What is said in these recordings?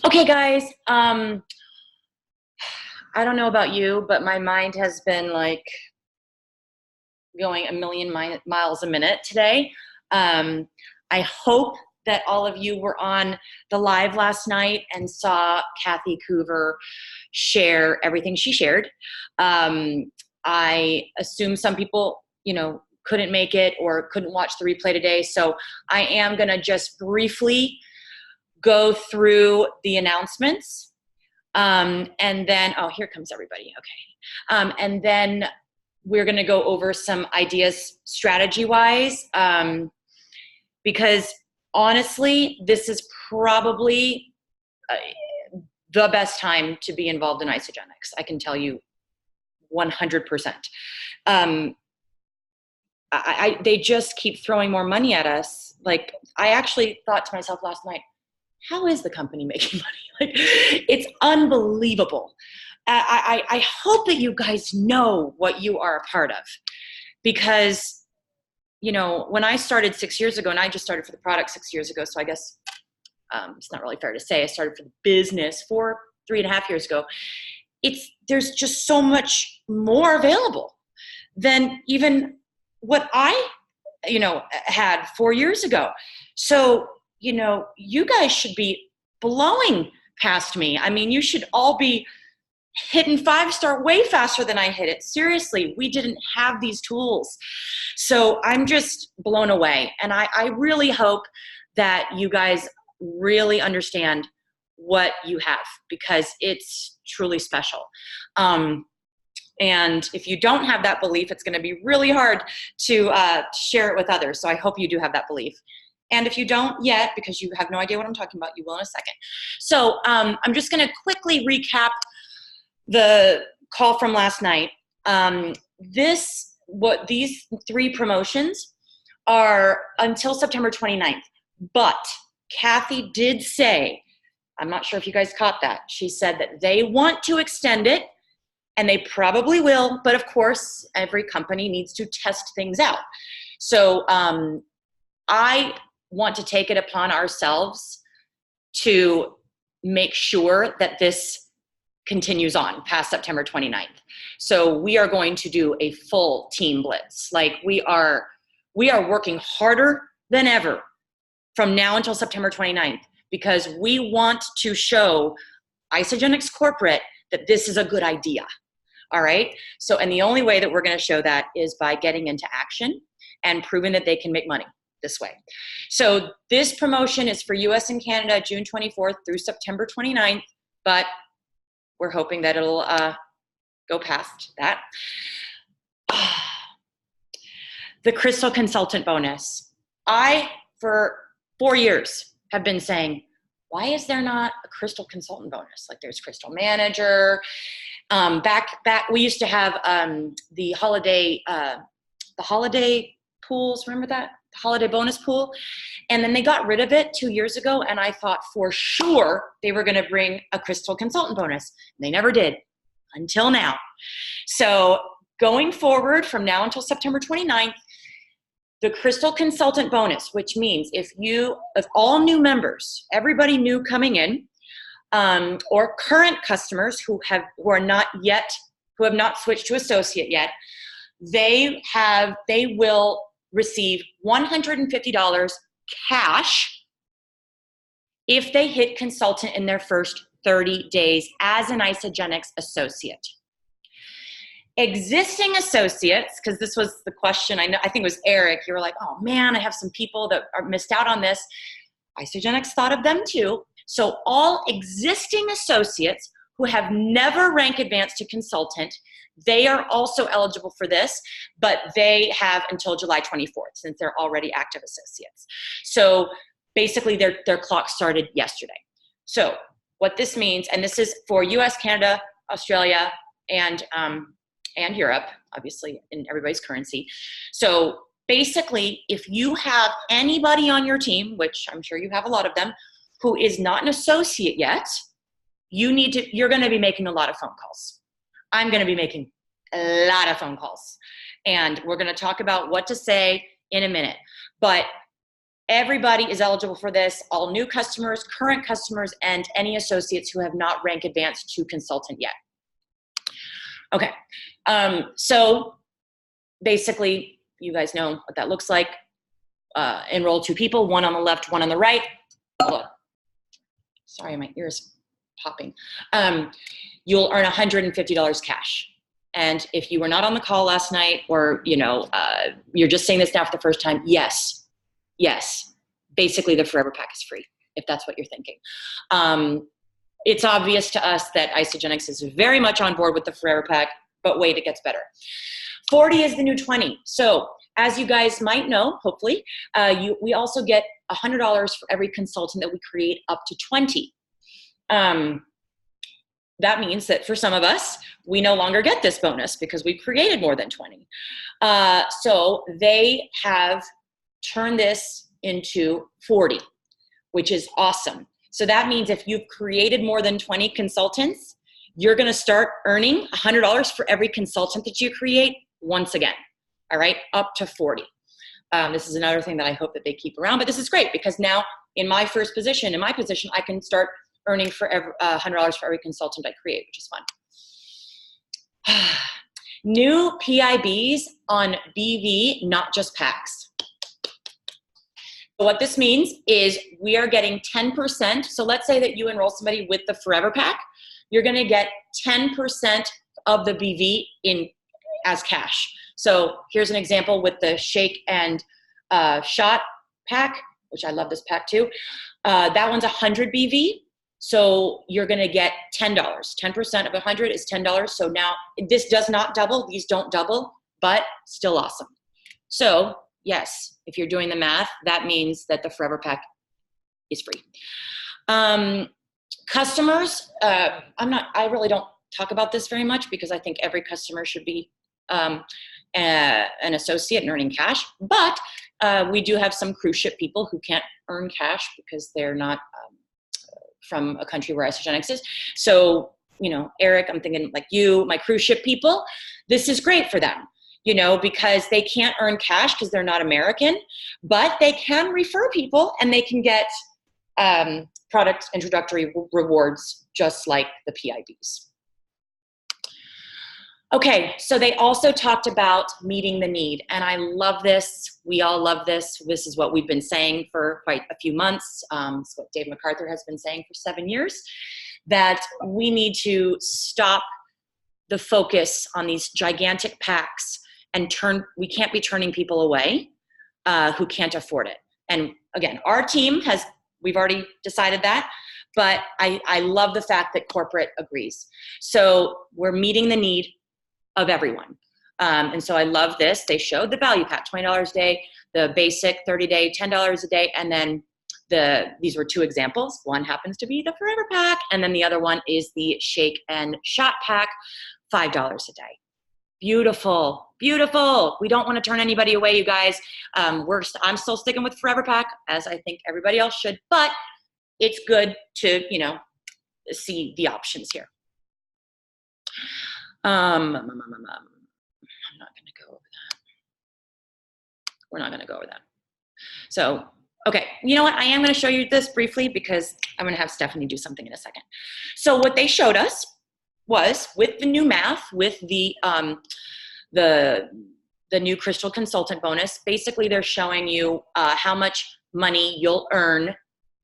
Okay, guys. I don't know about you, but my mind has been like going a million miles a minute today. Um, I hope that all of you were on the live last night and saw Kathy Coover share everything she shared. I assume some people, couldn't make it or couldn't watch the replay today. So I am going to just briefly go through the announcements. And then, oh, here comes everybody. Okay. And then we're going to go over some ideas strategy-wise, because honestly, this is probably the best time to be involved in isogenics. I can tell you 100%. They just keep throwing more money at us. Like, I actually thought to myself last night, how is the company making money? Like, it's unbelievable. I hope that you guys know what you are a part of, because, when I started 6 years ago, and I just started for the product 6 years ago, so I guess it's not really fair to say I started for the business 3.5 years ago. There's just so much more available than even what I, had 4 years ago. So, you guys should be blowing past me. I mean, you should all be hitting 5-star way faster than I hit it. Seriously, we didn't have these tools. So I'm just blown away. And I really hope that you guys really understand what you have, because it's truly special. And if you don't have that belief, it's going to be really hard to share it with others. So I hope you do have that belief. And if you don't yet, because you have no idea what I'm talking about, you will in a second. So I'm just going to quickly recap the call from last night. These 3 promotions are until September 29th. But Kathy did say, I'm not sure if you guys caught that, she said that they want to extend it, and they probably will, but of course, every company needs to test things out. So I want to take it upon ourselves to make sure that this continues on past September 29th. So we are going to do a full team blitz. Like, we are working harder than ever from now until September 29th, because we want to show Isagenix Corporate that this is a good idea. All right. So, and the only way that we're going to show that is by getting into action and proving that they can make money this way. So this promotion is for US and Canada, June 24th through September 29th, but we're hoping that it'll go past that. The Crystal Consultant Bonus. I, for 4 years, have been saying, why is there not a Crystal Consultant Bonus? Like, there's Crystal Manager. Back, we used to have the holiday pools. Remember that? The holiday bonus pool. And then they got rid of it 2 years ago. And I thought for sure they were going to bring a Crystal Consultant Bonus. They never did until now. So going forward from now until September 29th, the Crystal Consultant Bonus, which means if all new members, everybody new coming in, or current customers who have not switched to associate yet, they will receive $150 cash if they hit consultant in their first 30 days as an Isagenix associate. Existing associates, because this was the question, I think it was Eric, you were like, oh man, I have some people that are missed out on this. Isagenix thought of them too. So all existing associates who have never rank advanced to consultant, they are also eligible for this, but they have until July 24th since they're already active associates. So basically their clock started yesterday. So what this means, and this is for US, Canada, Australia, and Europe, obviously in everybody's currency. So basically, if you have anybody on your team, which I'm sure you have a lot of them, who is not an associate yet, you're going to be making a lot of phone calls. I'm going to be making a lot of phone calls, and we're going to talk about what to say in a minute. But Everybody is eligible for this, all new customers, current customers, and any associates who have not rank advanced to consultant yet. Okay, so basically, you guys know what that looks like. Enroll 2 people, one on the left, one on the right. Hold on. Sorry, my ear's popping. You'll earn $150 cash. And if you were not on the call last night, or you're just saying this now for the first time, yes, basically the Forever Pack is free, if that's what you're thinking. It's obvious to us that Isagenix is very much on board with the Forever Pack, but wait, it gets better. 40 is the new 20. So as you guys might know, hopefully, we also get $100 for every consultant that we create up to 20. That means that for some of us, we no longer get this bonus because we created more than 20. So they have turned this into 40, which is awesome. So that means if you've created more than 20 consultants, you're gonna start earning $100 for every consultant that you create once again, all right, up to 40. This is another thing that I hope that they keep around, but this is great because now in my position, I can start earning for $100 for every consultant I create, which is fun. New PIBs on BV, not just packs. So what this means is we are getting 10%. So let's say that you enroll somebody with the Forever Pack, you're gonna get 10% of the BV as cash. So here's an example with the shake and shot pack, which I love this pack too. That one's 100 BV. So you're gonna get $10. 10% of 100 is $10. So now this does not double, these don't double, but still awesome. So yes, if you're doing the math, that means that the Forever Pack is free. Customers, I really don't talk about this very much because I think every customer should be an associate and earning cash, but we do have some cruise ship people who can't earn cash because they're not from a country where Isagenix is. So, Eric, I'm thinking like you, my cruise ship people, this is great for them, because they can't earn cash because they're not American, but they can refer people and they can get product introductory rewards just like the PIBs. Okay, so they also talked about meeting the need, and I love this. We all love this. This is what we've been saying for quite a few months. It's what Dave MacArthur has been saying for 7 years, that we need to stop the focus on these gigantic packs and we can't be turning people away who can't afford it. And again, our team we've already decided that, but I love the fact that corporate agrees. So we're meeting the need of everyone. And so I love this. They showed the value pack, $20 a day, the basic 30-day, $10 a day, and then these were 2 examples. One happens to be the Forever Pack, and then the other one is the Shake and Shot Pack, $5 a day. Beautiful, beautiful. We don't want to turn anybody away, you guys. I'm still sticking with Forever Pack, as I think everybody else should, but it's good to, see the options here. I'm not going to go over that. We're not going to go over that. So, okay, you know what? I am going to show you this briefly because I'm going to have Stephanie do something in a second. So what they showed us was with the new math, with the new Crystal Consultant bonus, basically they're showing you how much money you'll earn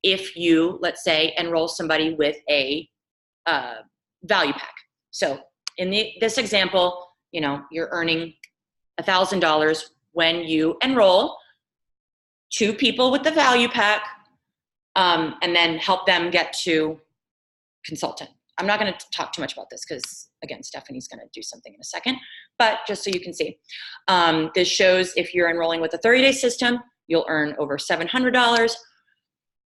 if you, let's say, enroll somebody with a value pack. So in this example, you're earning $1,000 when you enroll 2 people with the value pack and then help them get to consultant. I'm not going to talk too much about this because, again, Stephanie's going to do something in a second, but just so you can see. This shows if you're enrolling with a 30-day system, you'll earn over $700.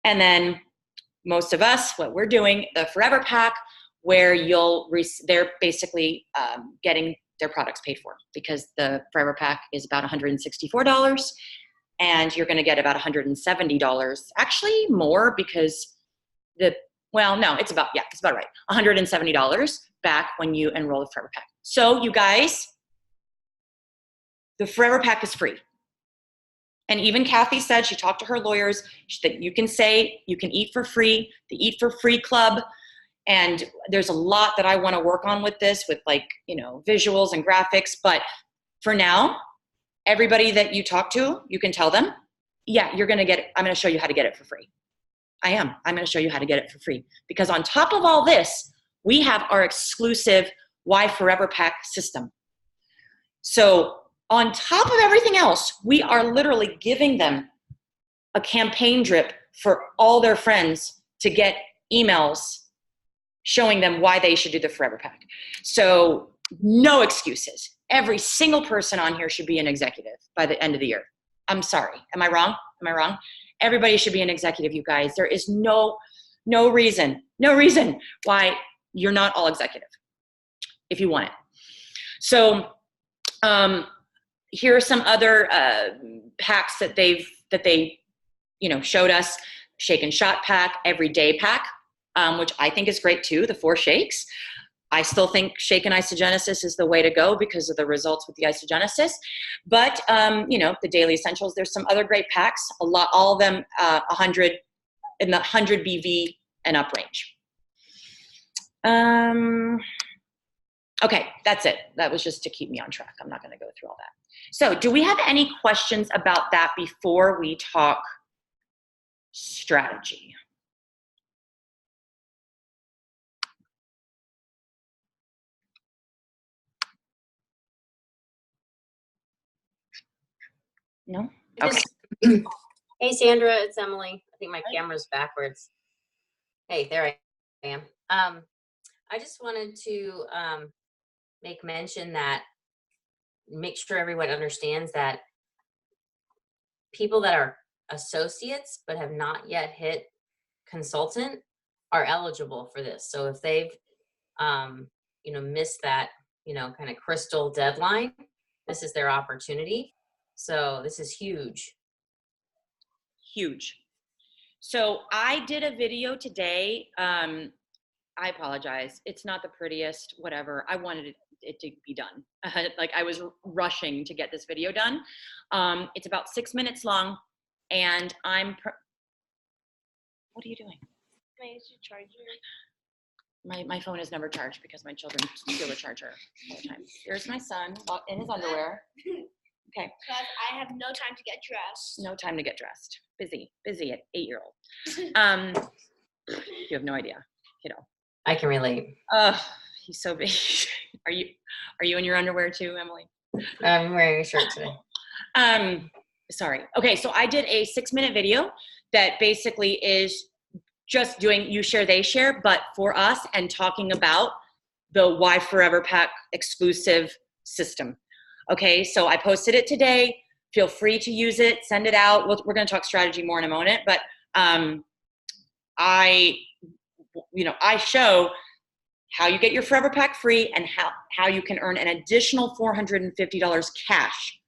And then most of us, what we're doing, the Forever Pack, where they're basically getting their products paid for because the Forever Pack is about $164 and you're gonna get about $170, actually more because it's about right, $170 back when you enroll the Forever Pack. So you guys, the Forever Pack is free. And even Kathy said, she talked to her lawyers, that you can say you can eat for free, the Eat for Free Club. And there's a lot that I want to work on with this, with like, you know, visuals and graphics. But for now, everybody that you talk to, you can tell them, yeah, you're going to get it. I'm going to show you how to get it for free. I'm going to show you how to get it for free. Because on top of all this, we have our exclusive Why Forever Pack system. So on top of everything else, we are literally giving them a campaign drip for all their friends to get emails showing them why they should do the Forever Pack. So no excuses. Every single person on here should be an executive by the end of the year. I'm sorry. Am I wrong? Am I wrong? Everybody should be an executive, you guys. There is no reason why you're not all executive if you want it. So here are some other packs that they showed us. Shake and Shot pack, Everyday pack, which I think is great too, the 4 shakes. I still think shake and isogenesis is the way to go because of the results with the isogenesis. But, the daily essentials, there's some other great packs, all of them 100 in the 100 BV and up range. Okay, that's it. That was just to keep me on track. I'm not going to go through all that. So do we have any questions about that before we talk strategy? No? Okay. Hey, Sandra, it's Emily. I think my camera's backwards. Hey, there I am. I just wanted to make mention that, make sure everyone understands that people that are associates but have not yet hit consultant are eligible for this. So if they've, missed that, kind of crystal deadline, this is their opportunity. So this is huge. Huge. So I did a video today. I apologize. It's not the prettiest, whatever. I wanted it to be done. Like I was rushing to get this video done. It's about 6 minutes long, and what are you doing? Can I use your charger? My phone is never charged because my children steal the charger all the time. Here's my son in his underwear. Okay. Because I have no time to get dressed. No time to get dressed. Busy at 8-year-old. You have no idea, kiddo. I can relate. He's so big. Are you in your underwear too, Emily? I'm wearing a shirt today. Sorry. Okay, so I did a 6-minute video that basically is just doing you share, they share, but for us, and talking about the Why Forever Pack exclusive system. Okay, so I posted it today. Feel free to use it, send it out. We're going to talk strategy more in a moment, but I show how you get your Forever Pack free and how you can earn an additional $450 cash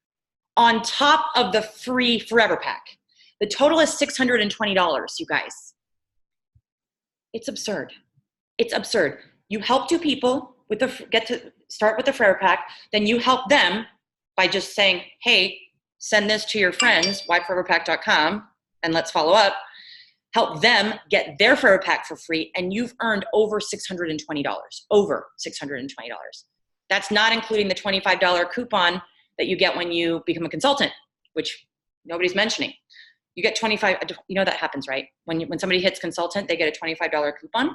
on top of the free Forever Pack. The total is $620, you guys. It's absurd. It's absurd. You help 2 people get to start with the Forever Pack, then you help them by just saying, hey, send this to your friends, whyforeverpack.com, and let's follow up. Help them get their Forever Pack for free, and you've earned over $620. Over $620. That's not including the $25 coupon that you get when you become a consultant, which nobody's mentioning. You get 25, you know that happens, right? When somebody hits consultant, they get a $25 coupon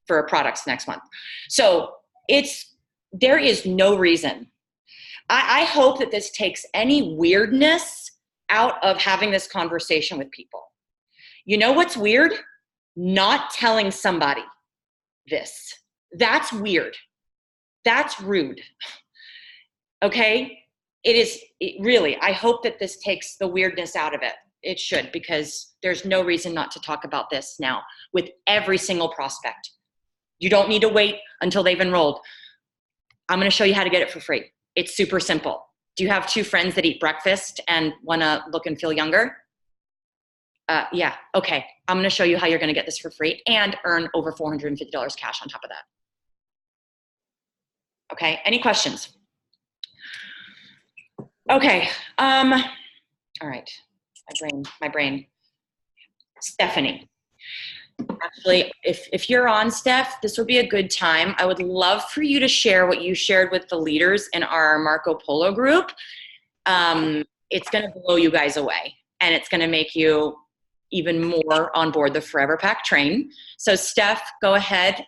for products next month. So there is no reason. I hope that this takes any weirdness out of having this conversation with people. You know what's weird? Not telling somebody this. That's weird. That's rude. Okay? Really, I hope that this takes the weirdness out of it. It should, because there's no reason not to talk about this now with every single prospect. You don't need to wait until they've enrolled. I'm going to show you how to get it for free. It's super simple. Do you have 2 friends that eat breakfast and want to look and feel younger? Yeah, okay. I'm going to show you how you're going to get this for free and earn over $450 cash on top of that. Okay, any questions? Okay, all right. My brain. Stephanie. Actually, if you're on, Steph, this would be a good time. I would love for you to share what you shared with the leaders in our Marco Polo group. It's going to blow you guys away, and it's going to make you even more on board the Forever Pack train. So, Steph, go ahead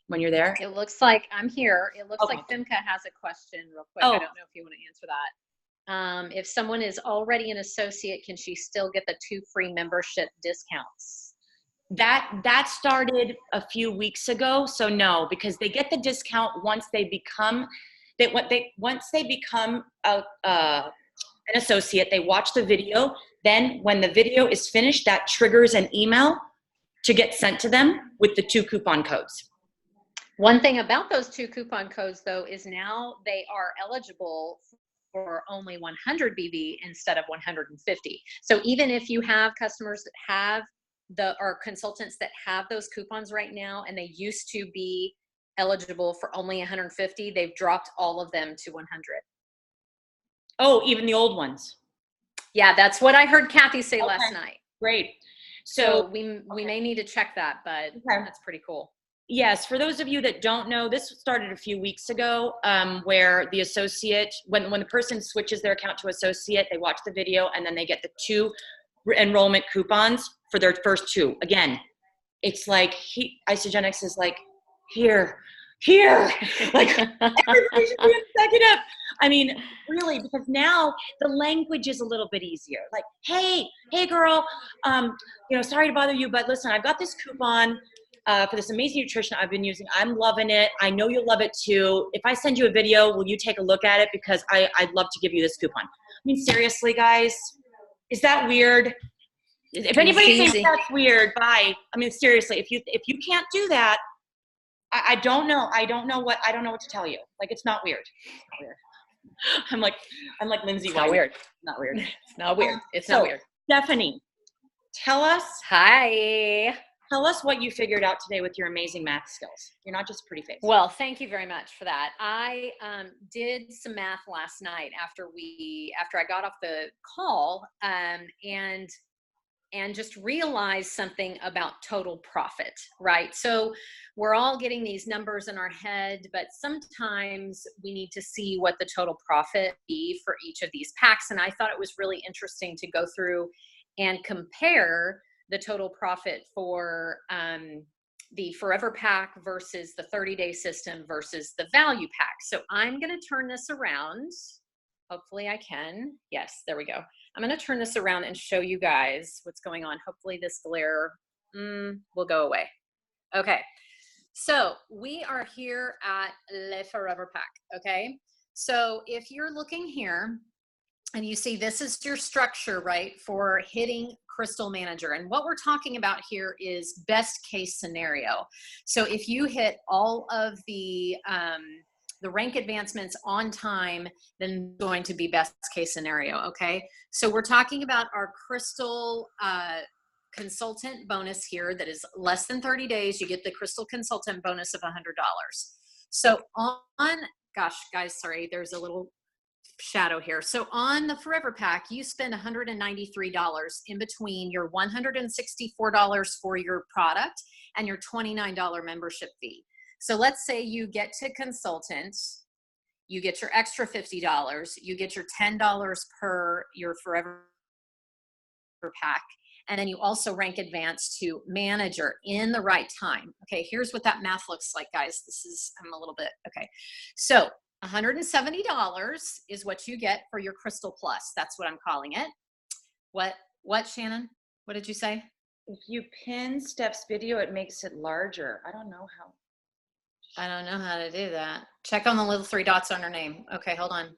when you're there. It looks like I'm here. It looks like Femke has a question real quick. I don't know if you want to answer that. If someone is already an associate, can she still get the 2 free membership discounts? That started a few weeks ago. So no, because they get the discount once they become an associate. They watch the video. Then when the video is finished, that triggers an email to get sent to them with the 2 coupon codes. One thing about those 2 coupon codes, though, is now they are eligible for only 100 BV instead of 150. So even if you have customers that have or consultants that have those coupons right now, and they used to be eligible for only 150, they've dropped all of them to 100. Oh, even the old ones. Yeah, that's what I heard Kathy say last night. Great. So we may need to check that, but that's pretty cool. Yes, for those of you that don't know, this started a few weeks ago, where the associate, when the person switches their account to associate, they watch the video and then they get the 2 enrollment coupons for their first 2. Again, it's like Isogenics is like, here, like everybody should be executive. I mean, really, because now the language is a little bit easier. Like, hey girl, sorry to bother you, but listen, I've got this coupon for this amazing nutrition I've been using. I'm loving it. I know you'll love it too. If I send you a video, will you take a look at it? Because I'd love to give you this coupon. I mean, seriously, guys, is that weird? If anybody thinks that's weird, bye. I mean, seriously, if you can't do that, I don't know. I don't know what to tell you. Like, it's not weird. It's not weird. I'm like Lindsay. It's not weird. Not weird. It's not weird. It's not weird. Stephanie, tell us. Hi. Tell us what you figured out today with your amazing math skills. You're not just a pretty face. Well, thank you very much for that. I did some math last night after I got off the call, and just realized something about total profit, right? So we're all getting these numbers in our head, but sometimes we need to see what the total profit be for each of these packs. And I thought it was really interesting to go through and compare the total profit for the Forever Pack versus the 30-day system versus the Value Pack. So I'm going to turn this around. Hopefully I can. Yes, there we go. I'm going to turn this around and show you guys what's going on. Hopefully this glare will go away. Okay, so we are here at Le Forever Pack, okay? So if you're looking here and you see this is your structure, right, for hitting Crystal Manager. And what we're talking about here is best case scenario. So if you hit all of the rank advancements on time, then going to be best case scenario, okay? So we're talking about our Crystal consultant bonus here that is less than 30 days. You get the Crystal consultant bonus of $100. So gosh, guys, sorry, there's a little shadow here. So on the Forever Pack, you spend $193 in between your $164 for your product and your $29 membership fee. So let's say you get to consultant, you get your extra $50, you get your $10 per your Forever Pack, and then you also rank advance to manager in the right time. Okay, here's what that math looks like, guys. I'm a little bit, okay. So $170 is what you get for your Crystal Plus. That's what I'm calling it. What, Shannon? What did you say? If you pin Steph's video, it makes it larger. I don't know how. I don't know how to do that. Check on the little 3 dots on her name. Okay, hold on.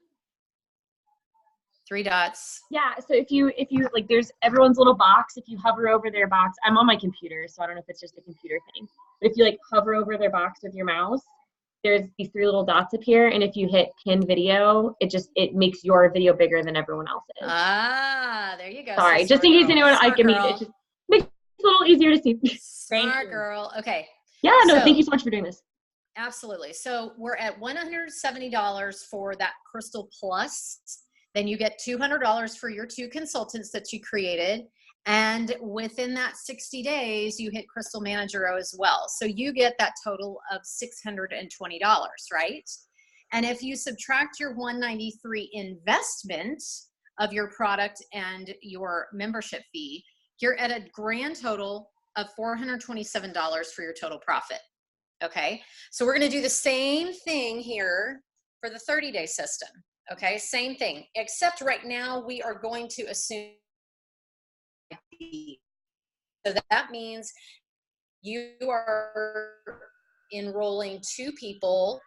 3 dots. Yeah, so if you like, there's everyone's little box. If you hover over their box, I'm on my computer, so I don't know if it's just a computer thing. But if you like hover over their box with your mouse, there's these 3 little dots appear, and if you hit pin video, it makes your video bigger than everyone else's. Ah, there you go. Sorry, just in case anyone, it just makes it a little easier to see. Smart girl. Okay. Yeah, no, thank you so much for doing this. Absolutely. So we're at $170 for that Crystal Plus. Then you get $200 for your 2 consultants that you created. And within that 60 days, you hit Crystal Manager as well. So you get that total of $620, right? And if you subtract your $193 investment of your product and your membership fee, you're at a grand total of $427 for your total profit. Okay, so we're going to do the same thing here for the 30-day system. Okay, same thing, except right now we are going to assume. So that means you are enrolling 2 people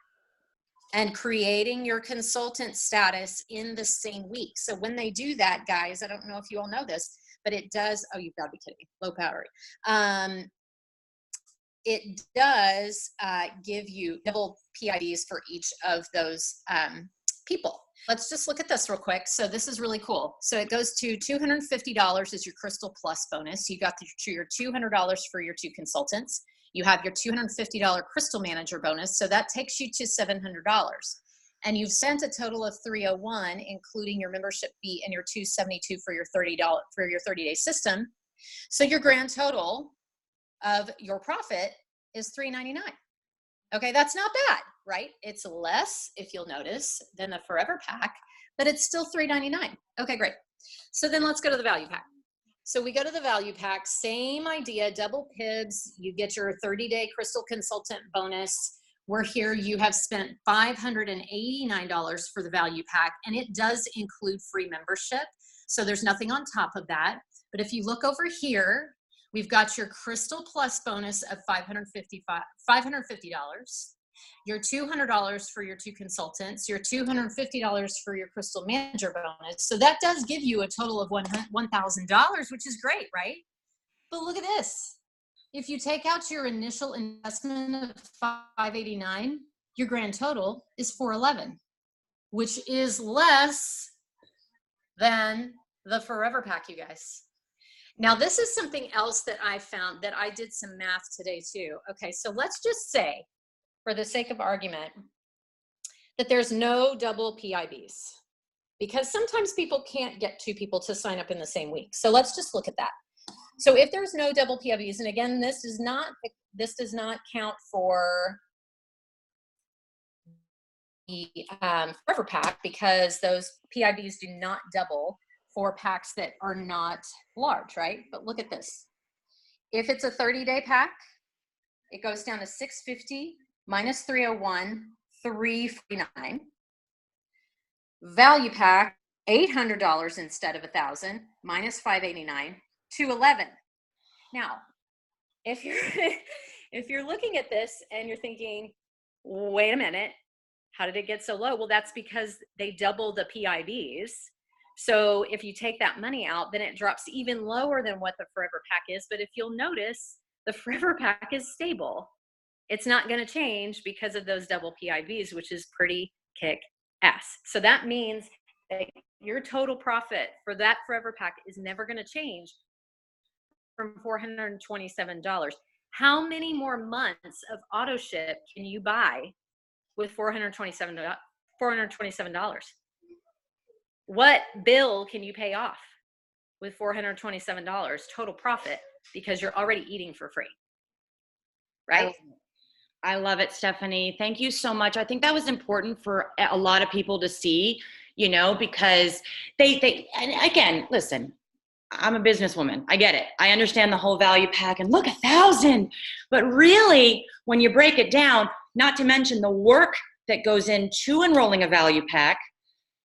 and creating your consultant status in the same week. So when they do that, guys, I don't know if you all know this, but it does, oh, you've got to be kidding me, low battery. It does give you double PIDs for each of those people. Let's just look at this real quick. So this is really cool. So it goes to $250 is your Crystal Plus bonus. You got your $200 for your 2 consultants. You have your $250 Crystal Manager bonus. So that takes you to $700. And you've spent a total of $301, including your membership fee and your $272 for your $30-day system. So your grand total of your profit is $399. Okay, that's not bad, right? It's less, if you'll notice, than the Forever Pack, but it's still $399. Okay, great. So then let's go to the Value Pack. So we go to the Value Pack, same idea, double PIBs. You get your 30-day Crystal Consultant bonus. We're here, you have spent $589 for the Value Pack, and it does include free membership. So there's nothing on top of that. But if you look over here, we've got your Crystal Plus bonus of $550, your $200 for your 2 consultants, your $250 for your Crystal Manager bonus. So that does give you a total of $1,000, which is great, right? But look at this. If you take out your initial investment of $589, your grand total is $411, which is less than the Forever Pack, you guys. Now, this is something else that I found that I did some math today too. Okay, so let's just say, for the sake of argument, that there's no double PIBs, because sometimes people can't get 2 people to sign up in the same week. So let's just look at that. So if there's no double PIBs, and again, this does not count for the Forever Pack, because those PIBs do not double for packs that are not large, right? But look at this. If it's a 30-day pack, it goes down to $650 minus $301, $349. Value Pack, $800 instead of $1,000 minus $589, $211. Now, if you're looking at this and you're thinking, wait a minute, how did it get so low? Well, that's because they doubled the PIBs. So if you take that money out, then it drops even lower than what the Forever Pack is. But if you'll notice, the Forever Pack is stable. It's not going to change because of those double PIBs, which is pretty kick-ass. So that means that your total profit for that Forever Pack is never going to change from $427. How many more months of auto ship can you buy with $427? What bill can you pay off with $427 total profit, because you're already eating for free, right? I love it, Stephanie. Thank you so much. I think that was important for a lot of people to see, you know, because they and again, listen, I'm a businesswoman. I get it. I understand the whole Value Pack and look, 1,000. But really, when you break it down, not to mention the work that goes into enrolling a Value Pack,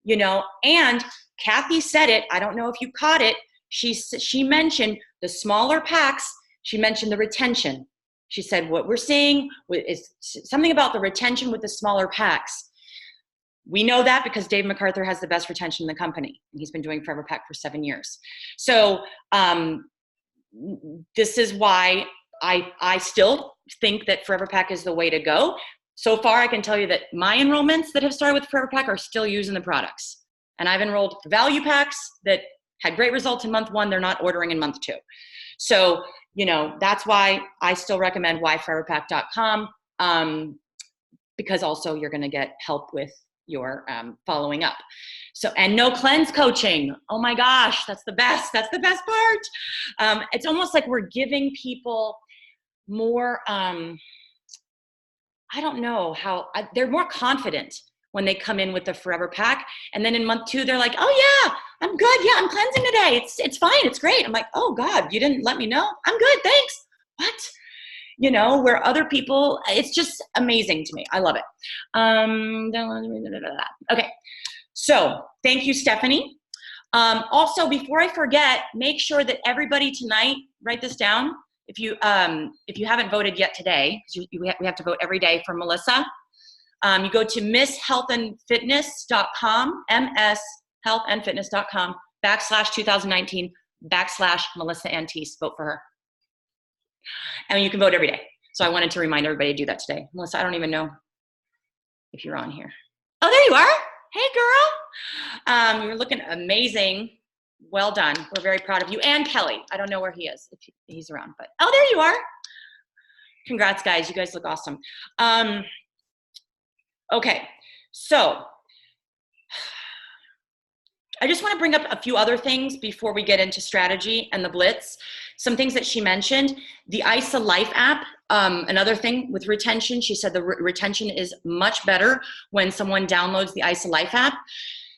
you know, and Kathy said it, I don't know if you caught it, she mentioned the smaller packs, she mentioned the retention. She said what we're seeing is something about the retention with the smaller packs. We know that because Dave MacArthur has the best retention in the company. He's been doing Forever Pack for 7 years. So this is why I still think that Forever Pack is the way to go. So far, I can tell you that my enrollments that have started with Forever Pack are still using the products. And I've enrolled Value Packs that had great results in month 1. They're not ordering in month 2. So, you know, that's why I still recommend whyforeverpack.com, because also you're going to get help with, you're following up. So, and no cleanse coaching. Oh my gosh, that's the best. That's the best part. It's almost like we're giving people more, I don't know how, they're more confident when they come in with the Forever Pack. And then in month 2, they're like, oh yeah, I'm good. Yeah, I'm cleansing today. It's fine. It's great. I'm like, oh God, you didn't let me know? I'm good. Thanks. What? You know, where other people, it's just amazing to me. I love it. Okay. So thank you, Stephanie. Also, before I forget, make sure that everybody tonight, write this down. If you haven't voted yet today, because we have to vote every day for Melissa, you go to misshealthandfitness.com, mshealthandfitness.com /2019 /Melissa Antiste. Vote for her. And you can vote every day. So I wanted to remind everybody to do that today. Melissa, I don't even know if you're on here. Oh, there you are. Hey, girl. You're looking amazing. Well done. We're very proud of you. And Kelly. I don't know where he is, if he's around. But oh, there you are. Congrats, guys. You guys look awesome. Okay. So I just want to bring up a few other things before we get into strategy and the Blitz. Some things that she mentioned. The ISA Life app, another thing with retention. She said the retention is much better when someone downloads the ISA Life app.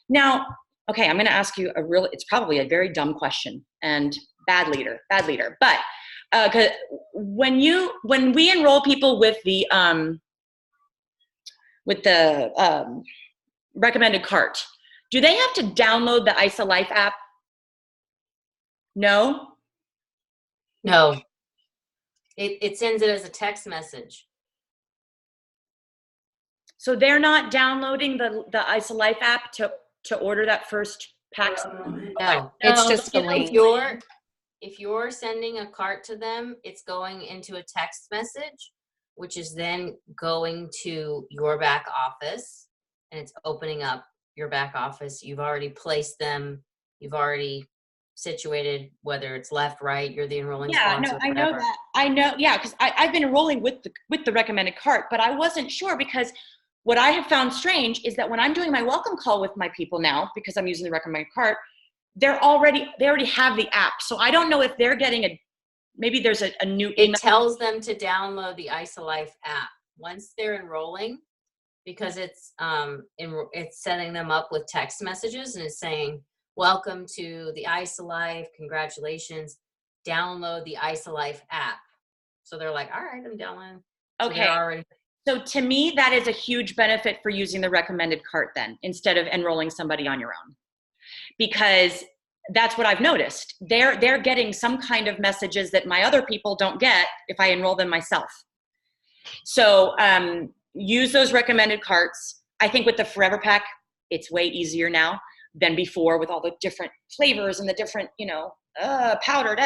Now, okay, I'm going to ask you it's probably a very dumb question and bad leader. But when we enroll people with the recommended cart, do they have to download the ISA Life app? No? No. It sends it as a text message. So they're not downloading the ISA Life app to order that first pack? No. It's just the link. If you're sending a cart to them, it's going into a text message, which is then going to your back office, and it's opening up your back office. You've already placed them. You've already situated, whether it's left, right, you're the enrolling sponsor. I know that. I know, yeah, because I've been enrolling with the recommended cart, but I wasn't sure, because what I have found strange is that when I'm doing my welcome call with my people now, because I'm using the recommended cart, they already have the app. So I don't know if they're getting maybe there's a new email. It tells them to download the ISA Life app once they're enrolling, because it's setting them up with text messages, and it's saying, welcome to the ISA Life, congratulations, download the ISA Life app. So they're like, all right, I'm downloading. Okay. So to me, that is a huge benefit for using the recommended cart then, instead of enrolling somebody on your own. Because that's what I've noticed. They're getting some kind of messages that my other people don't get if I enroll them myself. So use those recommended carts. I think with the Forever Pack, it's way easier now than before with all the different flavors and the different, powder.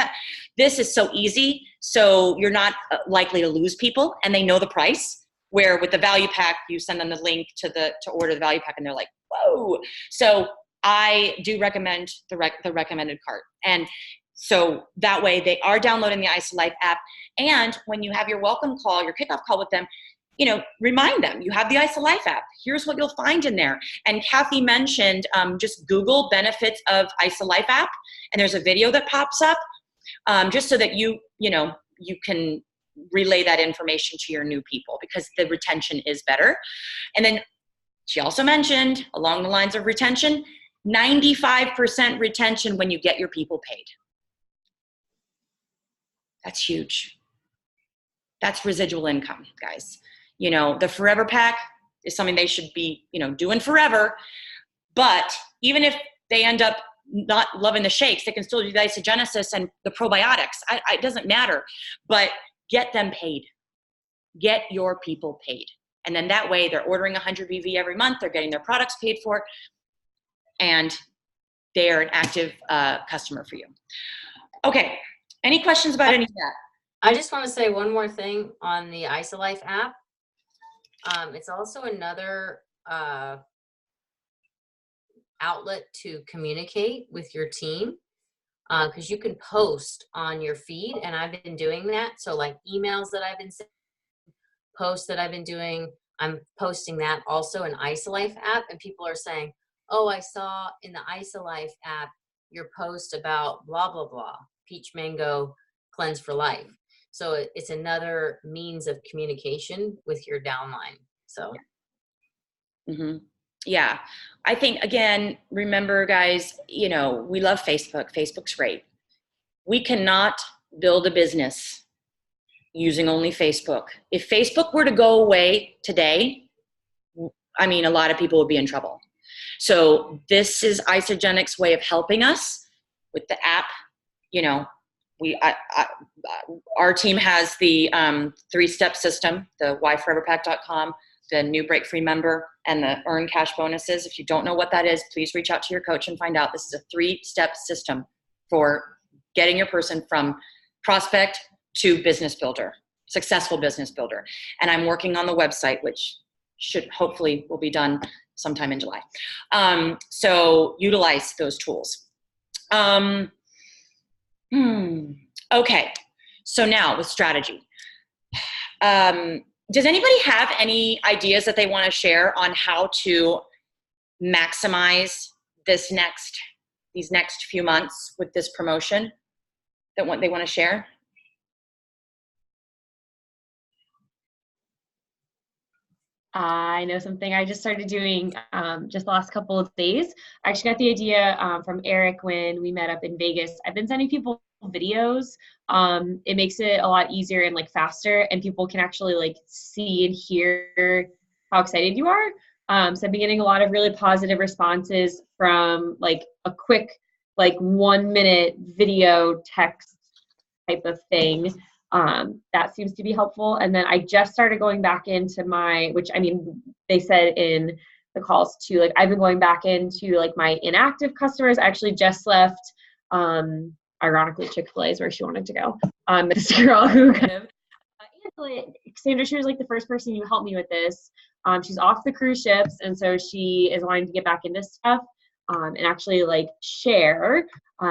This is so easy. So you're not likely to lose people, and they know the price. Where with the value pack, you send them the link to order the value pack, and they're like, whoa. So I do recommend the recommended cart. And so that way they are downloading the ISA Life app. And when you have your welcome call, your kickoff call with them, remind them, you have the ISA Life app. Here's what you'll find in there. And Kathy mentioned, just Google benefits of ISA Life app. And there's a video that pops up, just so that you can relay that information to your new people, because the retention is better. And then she also mentioned, along the lines of retention, 95% retention when you get your people paid. That's huge. That's residual income, guys. The Forever Pack is something they should be, doing forever. But even if they end up not loving the shakes, they can still do the isogenesis and the probiotics. It doesn't matter. But get them paid. Get your people paid. And then that way they're ordering 100 BV every month. They're getting their products paid for. And they're an active customer for you. Okay. Any questions about any of that? I just want to say one more thing on the ISA Life app. It's also another outlet to communicate with your team, because you can post on your feed, and I've been doing that. So like emails that I've been sending, posts that I've been doing, I'm posting that also in IsaLife app, and people are saying, oh, I saw in the IsaLife app your post about blah, blah, blah, peach mango cleanse for life. So it's another means of communication with your downline. So. Mm-hmm. Yeah. I think, again, remember guys, we love Facebook. Facebook's great. We cannot build a business using only Facebook. If Facebook were to go away today, I mean, a lot of people would be in trouble. So this is Isagenix way of helping us with the app. Our team has the 3-step system, the whyforeverpack.com, the new break free member, and the earn cash bonuses. If you don't know what that is, please reach out to your coach and find out. This is a 3-step system for getting your person from prospect to business builder, successful business builder. And I'm working on the website, which hopefully will be done sometime in July. So utilize those tools. Okay, so now with strategy. Does anybody have any ideas that they want to share on how to maximize these next few months with this promotion that they want to share? I know something I just started doing just the last couple of days. I actually got the idea from Eric when we met up in Vegas. I've been sending people videos. It makes it a lot easier and faster, and people can actually see and hear how excited you are. So I've been getting a lot of really positive responses from a quick 1-minute video text type of thing. That seems to be helpful. And then I just started going back into they said in the calls too, I've been going back into my inactive customers. I actually just left, ironically, Chick-fil-A is where she wanted to go. This girl who kind of, Sandra, she was the first person who helped me with this. She's off the cruise ships, and so she is wanting to get back into stuff and actually share.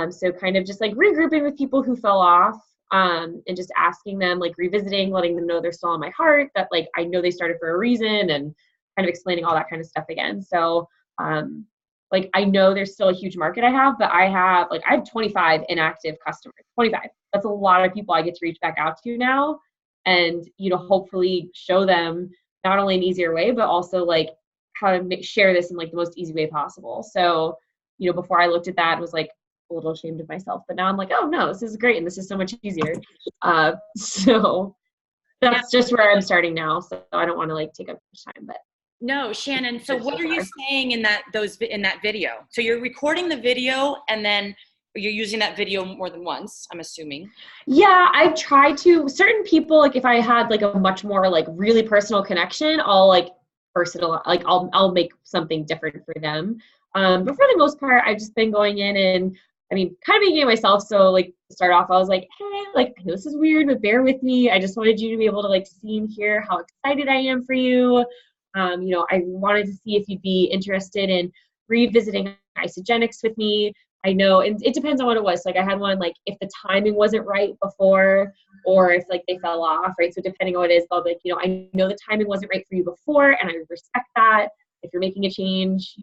So kind of just regrouping with people who fell off. And just asking them, revisiting, letting them know they're still on my heart, that I know they started for a reason, and kind of explaining all that kind of stuff again. So I know there's still a huge market I have, but I have 25 inactive customers. 25. That's a lot of people I get to reach back out to now, and hopefully show them not only an easier way, but also how to share this in the most easy way possible. So before I looked at that, it was a little ashamed of myself, but now I'm oh no, this is great, and this is so much easier. So that's just where I'm starting now. So I don't want to take up much time, but no, Shannon. So what are you saying in that video? So you're recording the video, and then you're using that video more than once, I'm assuming. Yeah, I've tried to. Certain people, if I had a much more really personal connection, I'll I'll make something different for them. But for the most part, I've just been going in and kind of making it myself. So to start off, I was hey, I know this is weird, but bear with me. I just wanted you to be able to see and hear how excited I am for you. I wanted to see if you'd be interested in revisiting Isagenix with me. I know, and it depends on what it was. I had one, if the timing wasn't right before, or if they fell off, right? So depending on what it is, I'll I know the timing wasn't right for you before, and I respect that. If you're making a change,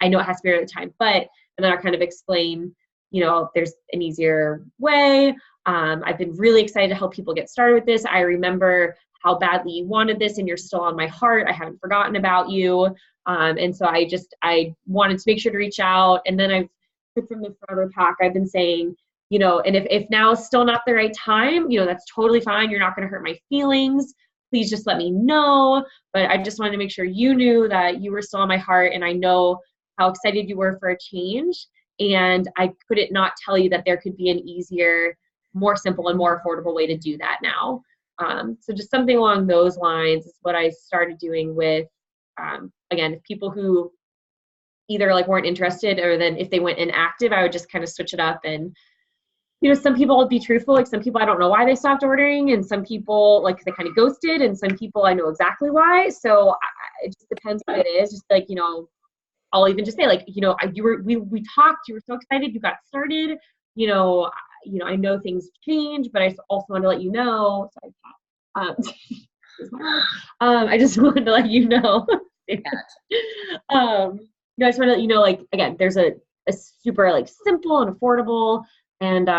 I know it has to be right at the time, but, and then I'll kind of explain, there's an easier way. I've been really excited to help people get started with this. I remember how badly you wanted this, and you're still on my heart. I haven't forgotten about you. And so I wanted to make sure to reach out. And then I've, from the Forever Pack, I've been saying, and if now is still not the right time, that's totally fine. You're not going to hurt my feelings. Please just let me know. But I just wanted to make sure you knew that you were still on my heart, and I know how excited you were for a change. And I couldn't not tell you that there could be an easier, more simple, and more affordable way to do that now. So just something along those lines is what I started doing with, again, people who either weren't interested, or then if they went inactive, I would just kind of switch it up. And some people would be truthful. Some people, I don't know why they stopped ordering, and some people they kind of ghosted, and some people I know exactly why. So it just depends what it is. Just I'll even just say we talked, you were so excited, you got started, I know things change, but I also want to let you know. Sorry, I just wanted to let you know. No, I just want to let you know, like, again, there's a super like simple and affordable and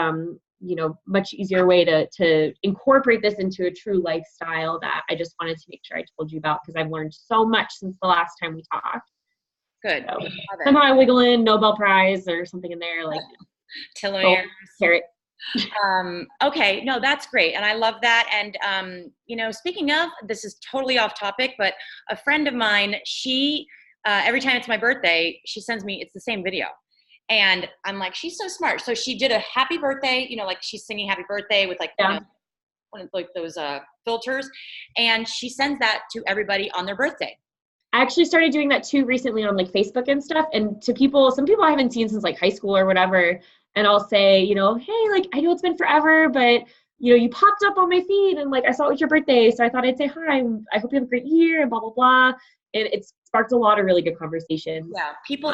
much easier way to incorporate this into a true lifestyle that I just wanted to make sure I told you about because I've learned so much since the last time we talked. Good. So, somehow I wiggle in Nobel Prize or something in there, like telomeres. Carrot. Okay, no, that's great. And I love that. And, speaking of, this is totally off topic, but a friend of mine, she, every time it's my birthday, she sends me, it's the same video. And I'm like, she's so smart. So she did a happy birthday, like she's singing happy birthday with like, one of like those filters. And she sends that to everybody on their birthday. I actually started doing that too recently on like Facebook and stuff. And to people, some people I haven't seen since like high school or whatever. And I'll say, hey, like, I know it's been forever, but you popped up on my feed and like, I saw it was your birthday. So I thought I'd say hi. I hope you have a great year and blah, blah, blah. And it's sparked a lot of really good conversations. Yeah. People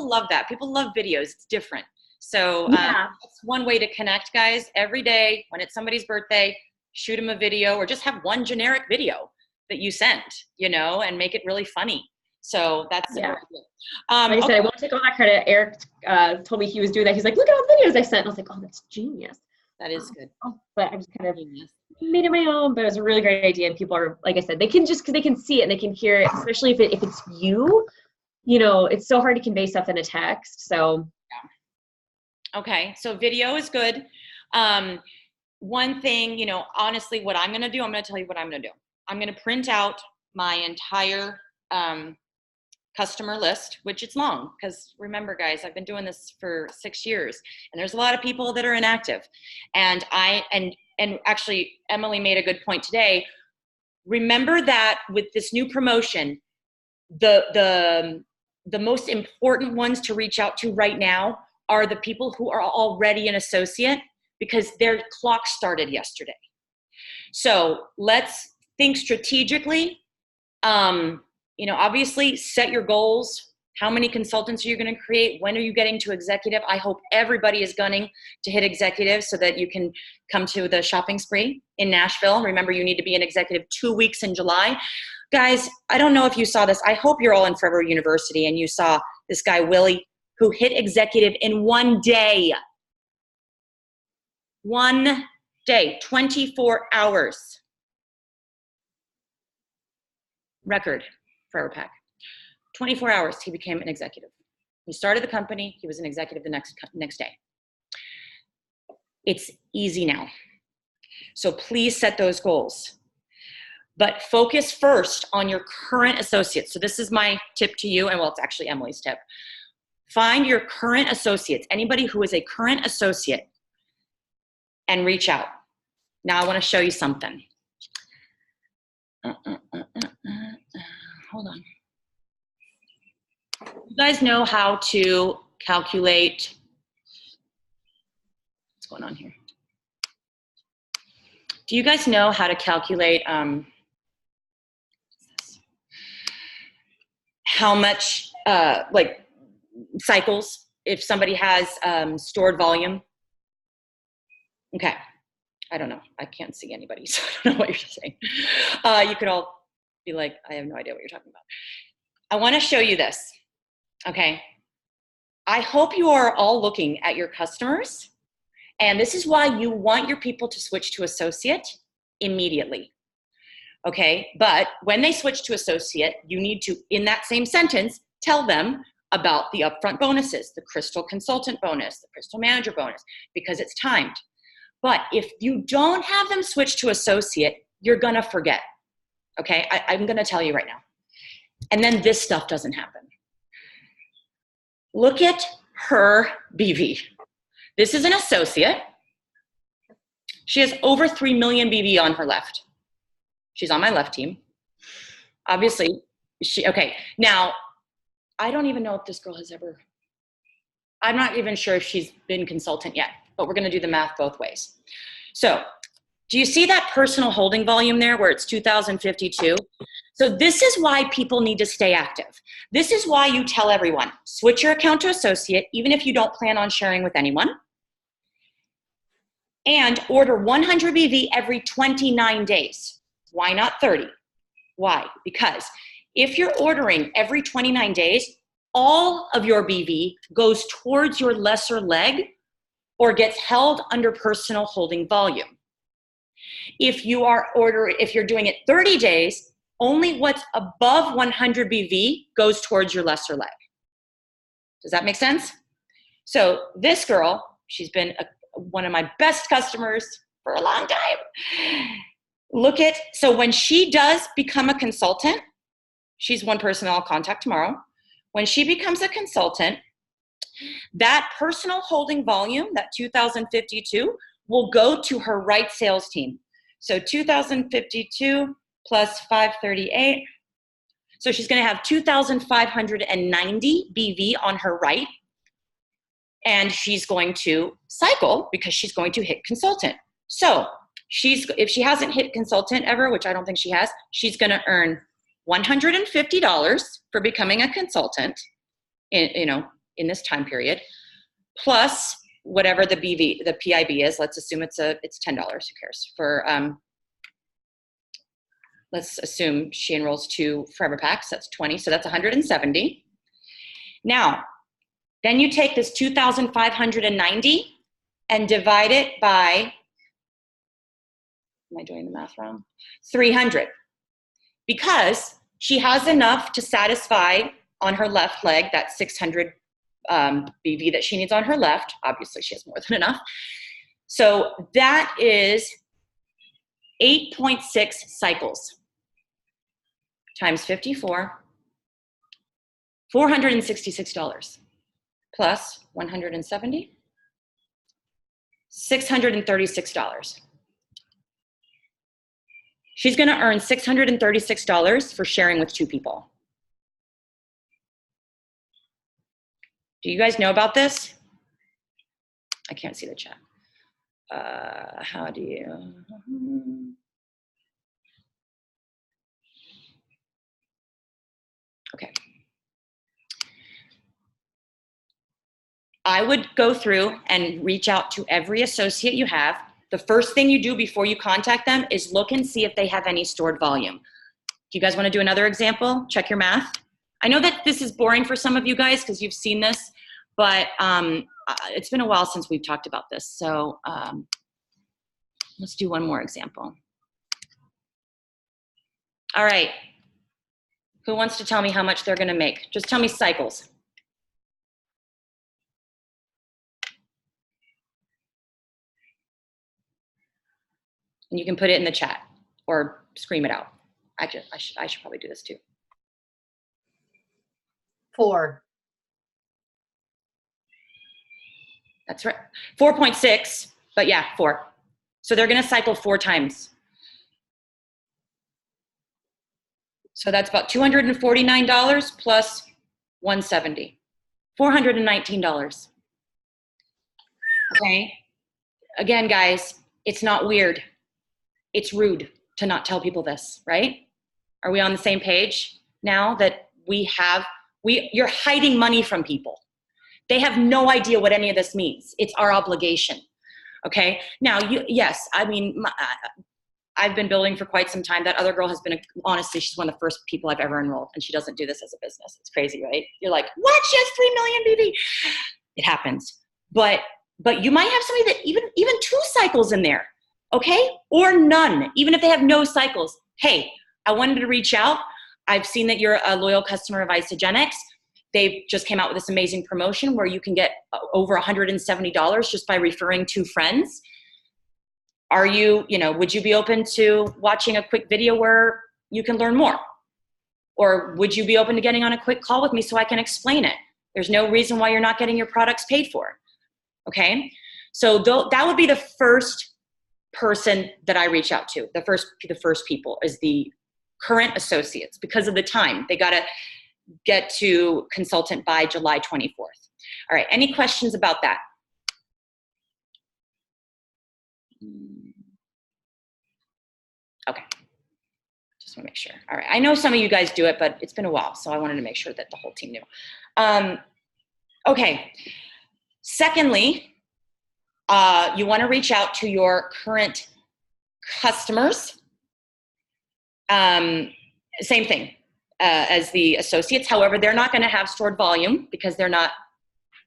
love that. People love videos. It's different. So it's one way to connect, guys. Every day when it's somebody's birthday, shoot them a video or just have one generic video that you sent, and make it really funny. So that's like I said, I won't take all that credit. Eric told me he was doing that. He's like, look at all the videos I sent. And I was like, oh, that's genius. That is good. But I just kind of made it my own. But it was a really great idea. And people are, like I said, they can just because they can see it and they can hear it, especially if it's you. It's so hard to convey stuff in a text. So okay, so video is good. One thing, honestly, what I'm going to do, I'm going to tell you what I'm going to do. I'm going to print out my entire customer list, which it's long because remember, guys, I've been doing this for 6 years and there's a lot of people that are inactive. And and actually Emily made a good point today. Remember that with this new promotion, the most important ones to reach out to right now are the people who are already an associate because their clock started yesterday. So let's think strategically. Obviously set your goals. How many consultants are you going to create? When are you getting to executive? I hope everybody is gunning to hit executive so that you can come to the shopping spree in Nashville. Remember, you need to be an executive 2 weeks in July. Guys, I don't know if you saw this. I hope you're all in Forever University and you saw this guy, Willie, who hit executive in 1 day. 1 day, 24 hours. Record. Forever Pack. 24 hours, he became an executive. He started the company. He was an executive the next day. It's easy now. So please set those goals. But focus first on your current associates. So this is my tip to you, and well, it's actually Emily's tip. Find your current associates, anybody who is a current associate, and reach out. Now I want to show you something. Hold on. You guys know how to calculate, what's going on here? Do you guys know how to calculate how much like cycles if somebody has stored volume? Okay, I don't know. I can't see anybody, so I don't know what you're saying. You could all be like, I have no idea what you're talking about. I want to show you this, okay? I hope you are all looking at your customers, and this is why you want your people to switch to associate immediately, okay? But when they switch to associate, you need to, in that same sentence, tell them about the upfront bonuses, the Crystal Consultant bonus, the Crystal Manager bonus, because it's timed. But if you don't have them switch to associate, you're gonna forget. Okay, I'm gonna tell you right now. And then this stuff doesn't happen. Look at her BV. This is an associate. She has over 3 million BV on her left. She's on my left team. Obviously, okay. Now, I don't even know if this girl has ever, I'm not even sure if she's been consultant yet, but we're gonna do the math both ways. So, do you see that personal holding volume there where it's 2,052? So this is why people need to stay active. This is why you tell everyone, switch your account to associate, even if you don't plan on sharing with anyone. And order 100 BV every 29 days. Why not 30? Why? Because if you're ordering every 29 days, all of your BV goes towards your lesser leg or gets held under personal holding volume. If you're doing it 30 days, only what's above 100 BV goes towards your lesser leg. Does that make sense? So this girl, she's been one of my best customers for a long time. So when she does become a consultant, she's one person I'll contact tomorrow. When she becomes a consultant, that personal holding volume, that 2,052, will go to her right sales team. So 2,052 plus 538. So she's going to have 2,590 BV on her right. And she's going to cycle because she's going to hit consultant. So if she hasn't hit consultant ever, which I don't think she has, she's going to earn $150 for becoming a consultant in this time period, plus whatever the PIB is. Let's assume it's $10. Who cares? Let's assume she enrolls 2 forever packs. That's 20. So that's 170. Now, then you take this 2,590 and divide it by, am I doing the math wrong? 300. Because she has enough to satisfy on her left leg that 600 BV that she needs on her left. Obviously, she has more than enough. So that is 8.6 cycles times 54, $466 plus 170, $636. She's going to earn $636 for sharing with 2 people. Do you guys know about this? I can't see the chat. How do you? Okay. I would go through and reach out to every associate you have. The first thing you do before you contact them is look and see if they have any stored volume. Do you guys want to do another example? Check your math. I know that this is boring for some of you guys because you've seen this, but it's been a while since we've talked about this. So let's do one more example. All right. Who wants to tell me how much they're going to make? Just tell me cycles. And you can put it in the chat or scream it out. I should probably do this too. 4. That's right. 4.6, but yeah, 4. So they're going to cycle 4 times. So that's about $249 plus 170, $419. Okay. Again, guys, it's not weird. It's rude to not tell people this, right? Are we on the same page now that you're hiding money from people? They have no idea what any of this means. It's our obligation. Okay. Now, yes, I mean, I've been building for quite some time. That other girl has been, honestly, she's one of the first people I've ever enrolled, and she doesn't do this as a business. It's crazy, right? You're like, what? She has 3 million BV. It happens. But you might have somebody that even 2 cycles in there, okay? Or none, even if they have no cycles. Hey, I wanted to reach out. I've seen that you're a loyal customer of Isogenics. They've just came out with this amazing promotion where you can get over $170 just by referring 2 friends. Are you, would you be open to watching a quick video where you can learn more? Or would you be open to getting on a quick call with me so I can explain it? There's no reason why you're not getting your products paid for. Okay? So that would be the first person that I reach out to. The first people is the current associates because of the time. They got to get to consultant by July 24th. All right. Any questions about that? Okay. Just want to make sure. All right. I know some of you guys do it, but it's been a while, so I wanted to make sure that the whole team knew. Okay. Secondly, you want to reach out to your current customers Same thing as the associates. However, they're not going to have stored volume because they're not,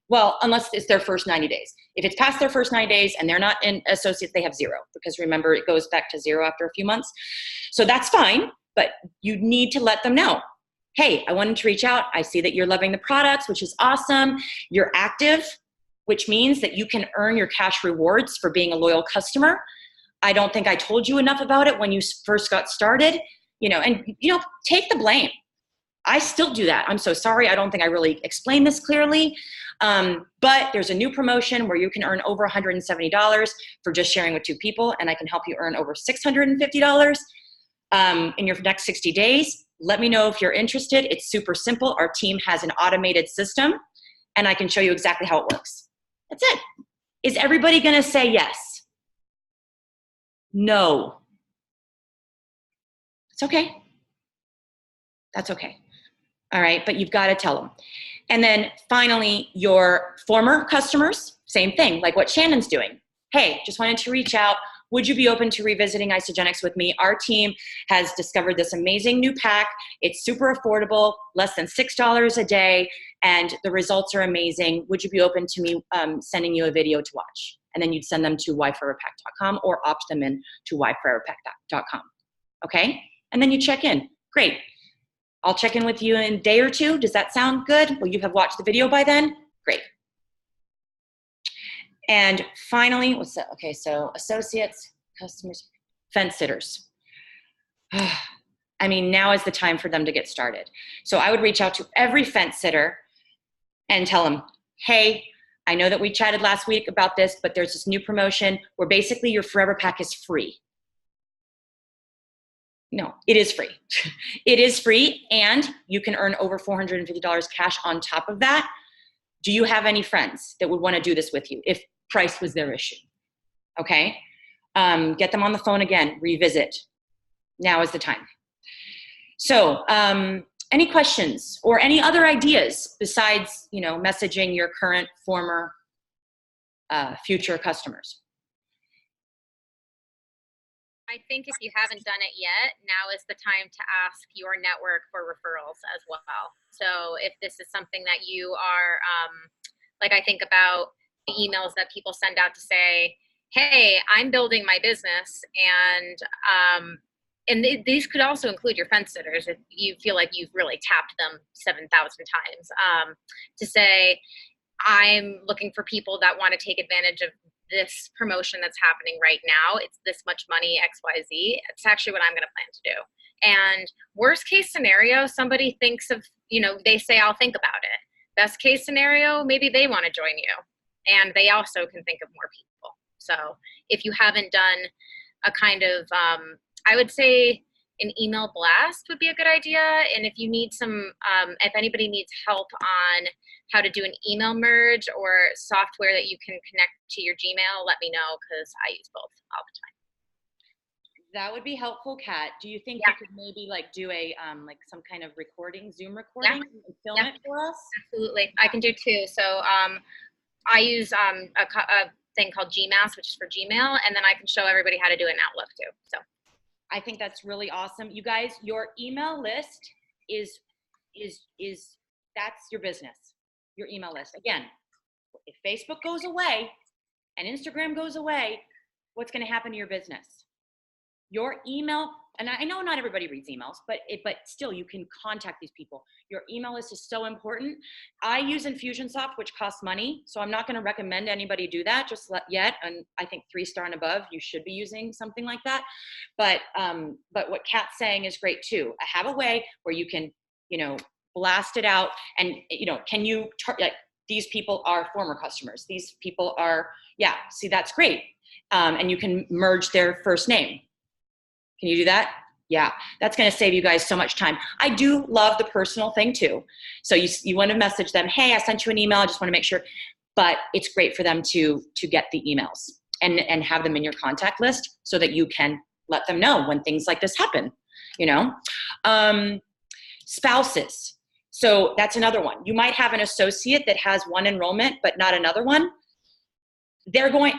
well, unless it's their first 90 days. If it's past their first 90 days and they're not in associates, they have 0, because remember, it goes back to 0 after a few months. So that's fine, but you need to let them know, hey, I wanted to reach out. I see that you're loving the products, which is awesome. You're active, which means that you can earn your cash rewards for being a loyal customer. I don't think I told you enough about it when you first got started, and take the blame. I still do that. I'm so sorry. I don't think I really explained this clearly. But there's a new promotion where you can earn over $170 for just sharing with 2 people, and I can help you earn over $650 in your next 60 days. Let me know if you're interested. It's super simple. Our team has an automated system, and I can show you exactly how it works. That's it. Is everybody going to say yes? No. It's okay. That's okay. All right, but you've got to tell them. And then finally, your former customers, same thing, like what Shannon's doing. Hey, just wanted to reach out. Would you be open to revisiting Isogenics with me? Our team has discovered this amazing new pack. It's super affordable, less than $6 a day, and the results are amazing. Would you be open to me sending you a video to watch? And then you'd send them to yforeverpack.com or opt them in to yforeverpack.com. Okay? And then you check in. Great. I'll check in with you in a day or 2. Does that sound good? Will you have watched the video by then? Great. And finally, what's that? Okay, so associates, customers, fence sitters. I mean, now is the time for them to get started. So I would reach out to every fence sitter and tell them, hey, I know that we chatted last week about this, but there's this new promotion where basically your Forever Pack is free. No, it is free. It is free, and you can earn over $450 cash on top of that. Do you have any friends that would want to do this with you if price was their issue? Okay. Get them on the phone again, revisit. Now is the time. So any questions or any other ideas besides, messaging your current, former, future customers? I think if you haven't done it yet, now is the time to ask your network for referrals as well. So if this is something that you are, like I think about the emails that people send out to say, hey, I'm building my business, and these could also include your fence sitters if you feel like you've really tapped them 7,000 times, to say, I'm looking for people that want to take advantage of this promotion that's happening right now. It's this much money, XYZ. It's actually what I'm going to plan to do. And worst case scenario, somebody thinks of, they say, I'll think about it. Best case scenario, maybe they want to join you, and they also can think of more people. So if you haven't done a kind of, I would say an email blast would be a good idea. And if you need some, if anybody needs help on how to do an email merge or software that you can connect to your Gmail, let me know, because I use both all the time. That would be helpful, Kat. Do you think Yeah. you could maybe do a some kind of recording, Zoom recording, and film it for us? Absolutely. I can do 2. So I use a thing called Gmass, which is for Gmail, and then I can show everybody how to do it in Outlook too. So I think that's really awesome. You guys, your email list is that's your business. Your email list. Again, if Facebook goes away and Instagram goes away, what's going to happen to your business? Your email, and I know not everybody reads emails, but still you can contact these people. Your email list is so important. I use Infusionsoft, which costs money, so I'm not going to recommend anybody do that just yet. And I think 3-star and above, you should be using something like that. But what Kat's saying is great too. I have a way where you can, blast it out, and can you these people are former customers. These people are, see, that's great. And you can merge their first name. Can you do that? Yeah, that's going to save you guys so much time. I do love the personal thing too. So you want to message them, hey, I sent you an email. I just want to make sure. But it's great for them to get the emails and have them in your contact list so that you can let them know when things like this happen, Spouses. So that's another one. You might have an associate that has one enrollment, but not another one. They're going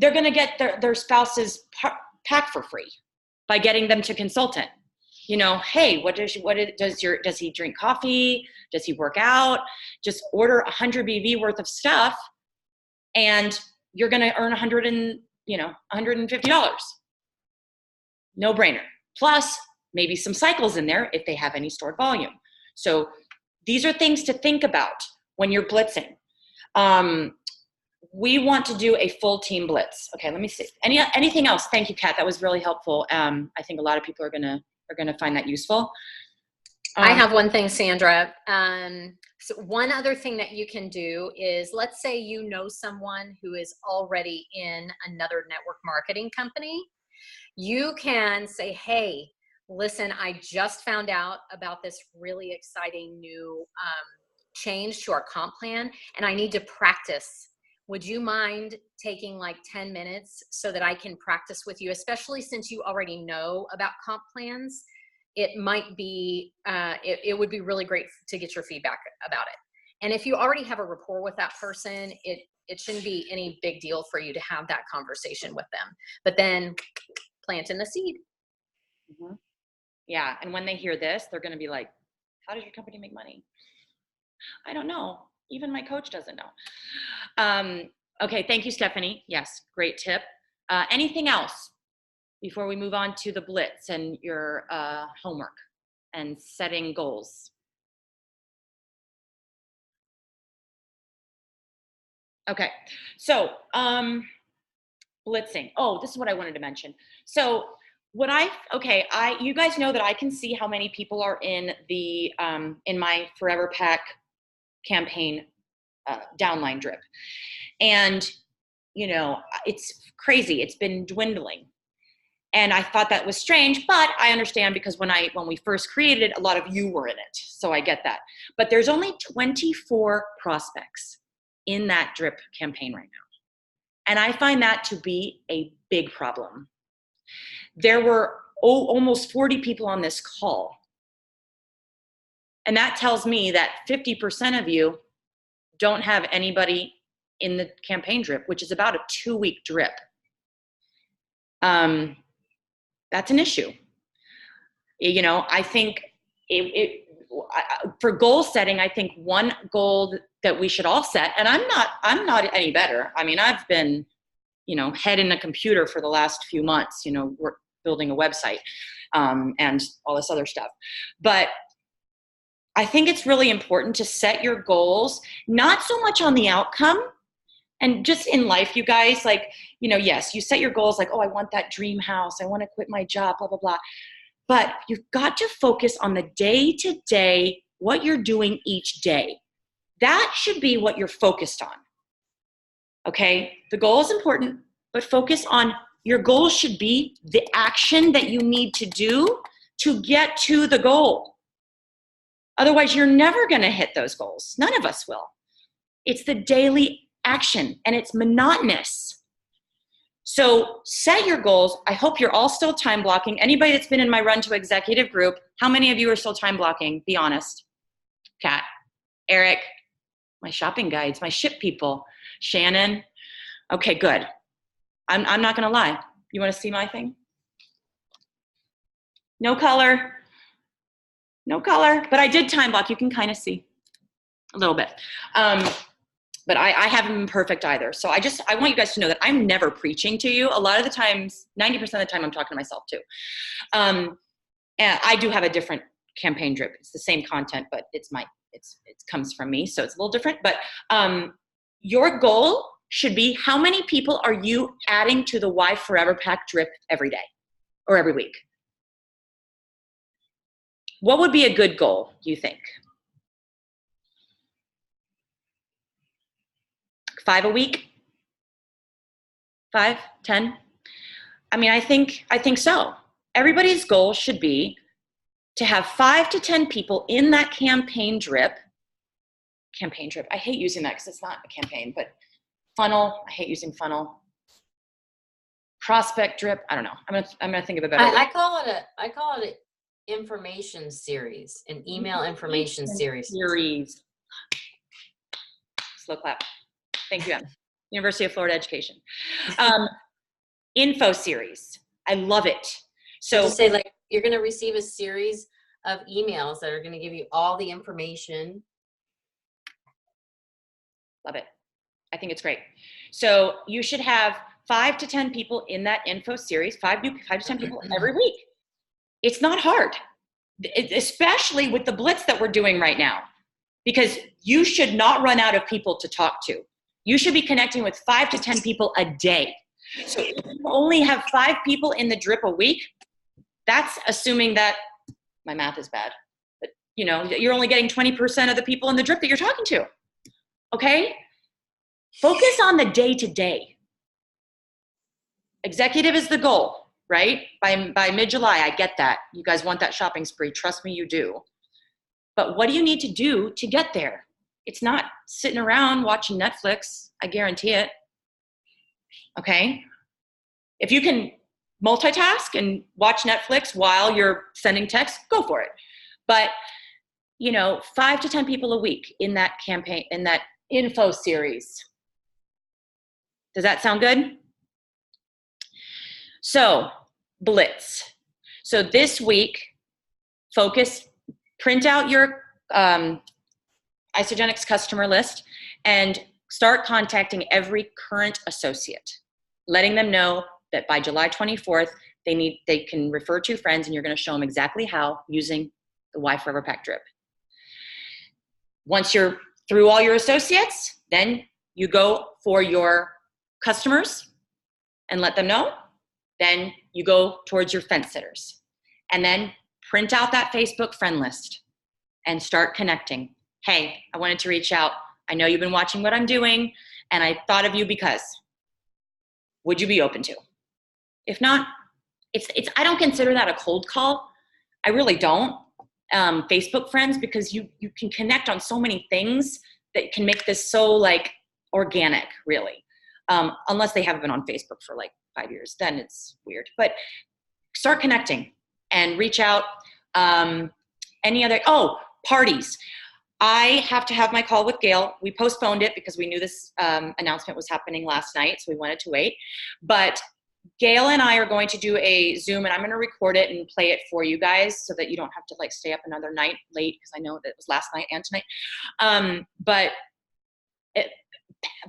to get their spouse's pack for free. by getting them to consultant. You know, hey, does he drink coffee? Does he work out? Just order 100 BV worth of stuff, and you're going to earn $150. No brainer. Plus, maybe some cycles in there if they have any stored volume. So these are things to think about when you're blitzing. We want to do a full team blitz. Okay, let me see. Anything else? Thank you, Kat. That was really helpful. I think a lot of people are gonna find that useful. I have one thing, Sandra. So one other thing that you can do is, let's say you know someone who is already in another network marketing company. You can say, hey, listen, I just found out about this really exciting new change to our comp plan, and I need to practice. Would you mind taking like 10 minutes so that I can practice with you, especially since you already know about comp plans? It might be, it would be really great to get your feedback about it. And if you already have a rapport with that person, it shouldn't be any big deal for you to have that conversation with them. But then planting the seed. Mm-hmm. Yeah, and when they hear this, they're going to be like, how does your company make money? I don't know. Even my coach doesn't know. Okay, thank you, Stephanie. Yes, great tip. Anything else before we move on to the blitz and your homework and setting goals? Okay, so blitzing. Oh, this is what I wanted to mention. So you guys know that I can see how many people are in the in my Forever Pack campaign downline drip. And, you know, it's crazy. It's been dwindling. And I thought that was strange, but I understand because when we first created it, a lot of you were in it. So I get that. But there's only 24 prospects in that drip campaign right now. And I find that to be a big problem. There were almost 40 people on this call. And that tells me that 50% of you don't have anybody in the campaign drip, which is about a 2-week drip. That's an issue. You know, I think for goal setting, I think one goal that we should all set, and I'm not any better. I mean, I've been, you know, head in a computer for the last few months, you know, we're building a website and all this other stuff. But I think it's really important to set your goals, not so much on the outcome, and just in life, you guys, like, you know, yes, you set your goals like, oh, I want that dream house. I want to quit my job, blah, blah, blah. But you've got to focus on the day-to-day, what you're doing each day. That should be what you're focused on. Okay? The goal is important, but focus on your goal should be the action that you need to do to get to the goal. Otherwise, you're never going to hit those goals. None of us will. It's the daily action, and it's monotonous. So set your goals. I hope you're all still time blocking. Anybody that's been in my Run to Executive group, how many of you are still time blocking? Be honest. Kat, Eric, my shopping guides, my ship people, Shannon. Okay, good. I'm not going to lie. You want to see my thing? No color. No color, but I did time block. You can kind of see a little bit. But I haven't been perfect either. So I want you guys to know that I'm never preaching to you. A lot of the times, 90% of the time, I'm talking to myself too. And I do have a different campaign drip. It's the same content, but it comes from me. So it's a little different. But your goal should be, how many people are you adding to the Y Forever Pack drip every day or every week? What would be a good goal, you think? 5 a week? 5, 10? I mean, I think so. Everybody's goal should be to have 5 to 10 people in that campaign drip. I hate using that because it's not a campaign, but funnel. I hate using funnel. Prospect drip. I don't know. I'm gonna think of a better word. I call it an information series, an email information series. Slow clap. Thank you, Em. University of Florida Education. Info series. I love it. So So just say like, you're going to receive a series of emails that are going to give you all the information. love it. I think it's great. So you should have 5 to 10 people in that info series, 5 to 10 people every week. It's not hard, especially with the Blitz that we're doing right now, because you should not run out of people to talk to. You should be connecting with 5 to 10 people a day. So if you only have 5 people in the drip a week, that's assuming that, my math is bad, but you know, you're only getting 20% of the people in the drip that you're talking to. Okay? Focus on the day-to-day. Executive is the goal, right? By mid-July, I get that. You guys want that shopping spree. Trust me, you do. But what do you need to do to get there? It's not sitting around watching Netflix. I guarantee it. Okay? If you can multitask and watch Netflix while you're sending texts, go for it. But, you know, 5 to 10 people a week in that campaign, in that info series. Does that sound good? So, Blitz. So this week, focus, print out your Isogenics customer list and start contacting every current associate, letting them know that by July 24th, they can refer 2 friends and you're going to show them exactly how using the Y Forever Pack drip. Once you're through all your associates, then you go for your customers and let them know. Then you go towards your fence sitters. And then print out that Facebook friend list and start connecting. Hey, I wanted to reach out. I know you've been watching what I'm doing, and I thought of you because. Would you be open to? If not, I don't consider that a cold call. I really don't. Facebook friends, because you can connect on so many things that can make this so like organic, really. Unless they haven't been on Facebook for like 5 years, then it's weird. But start connecting and reach out. Any other, parties. I have to have my call with Gail. We postponed it because we knew this announcement was happening last night, so we wanted to wait. But Gail and I are going to do a Zoom, and I'm going to record it and play it for you guys so that you don't have to like stay up another night late, because I know that it was last night and tonight.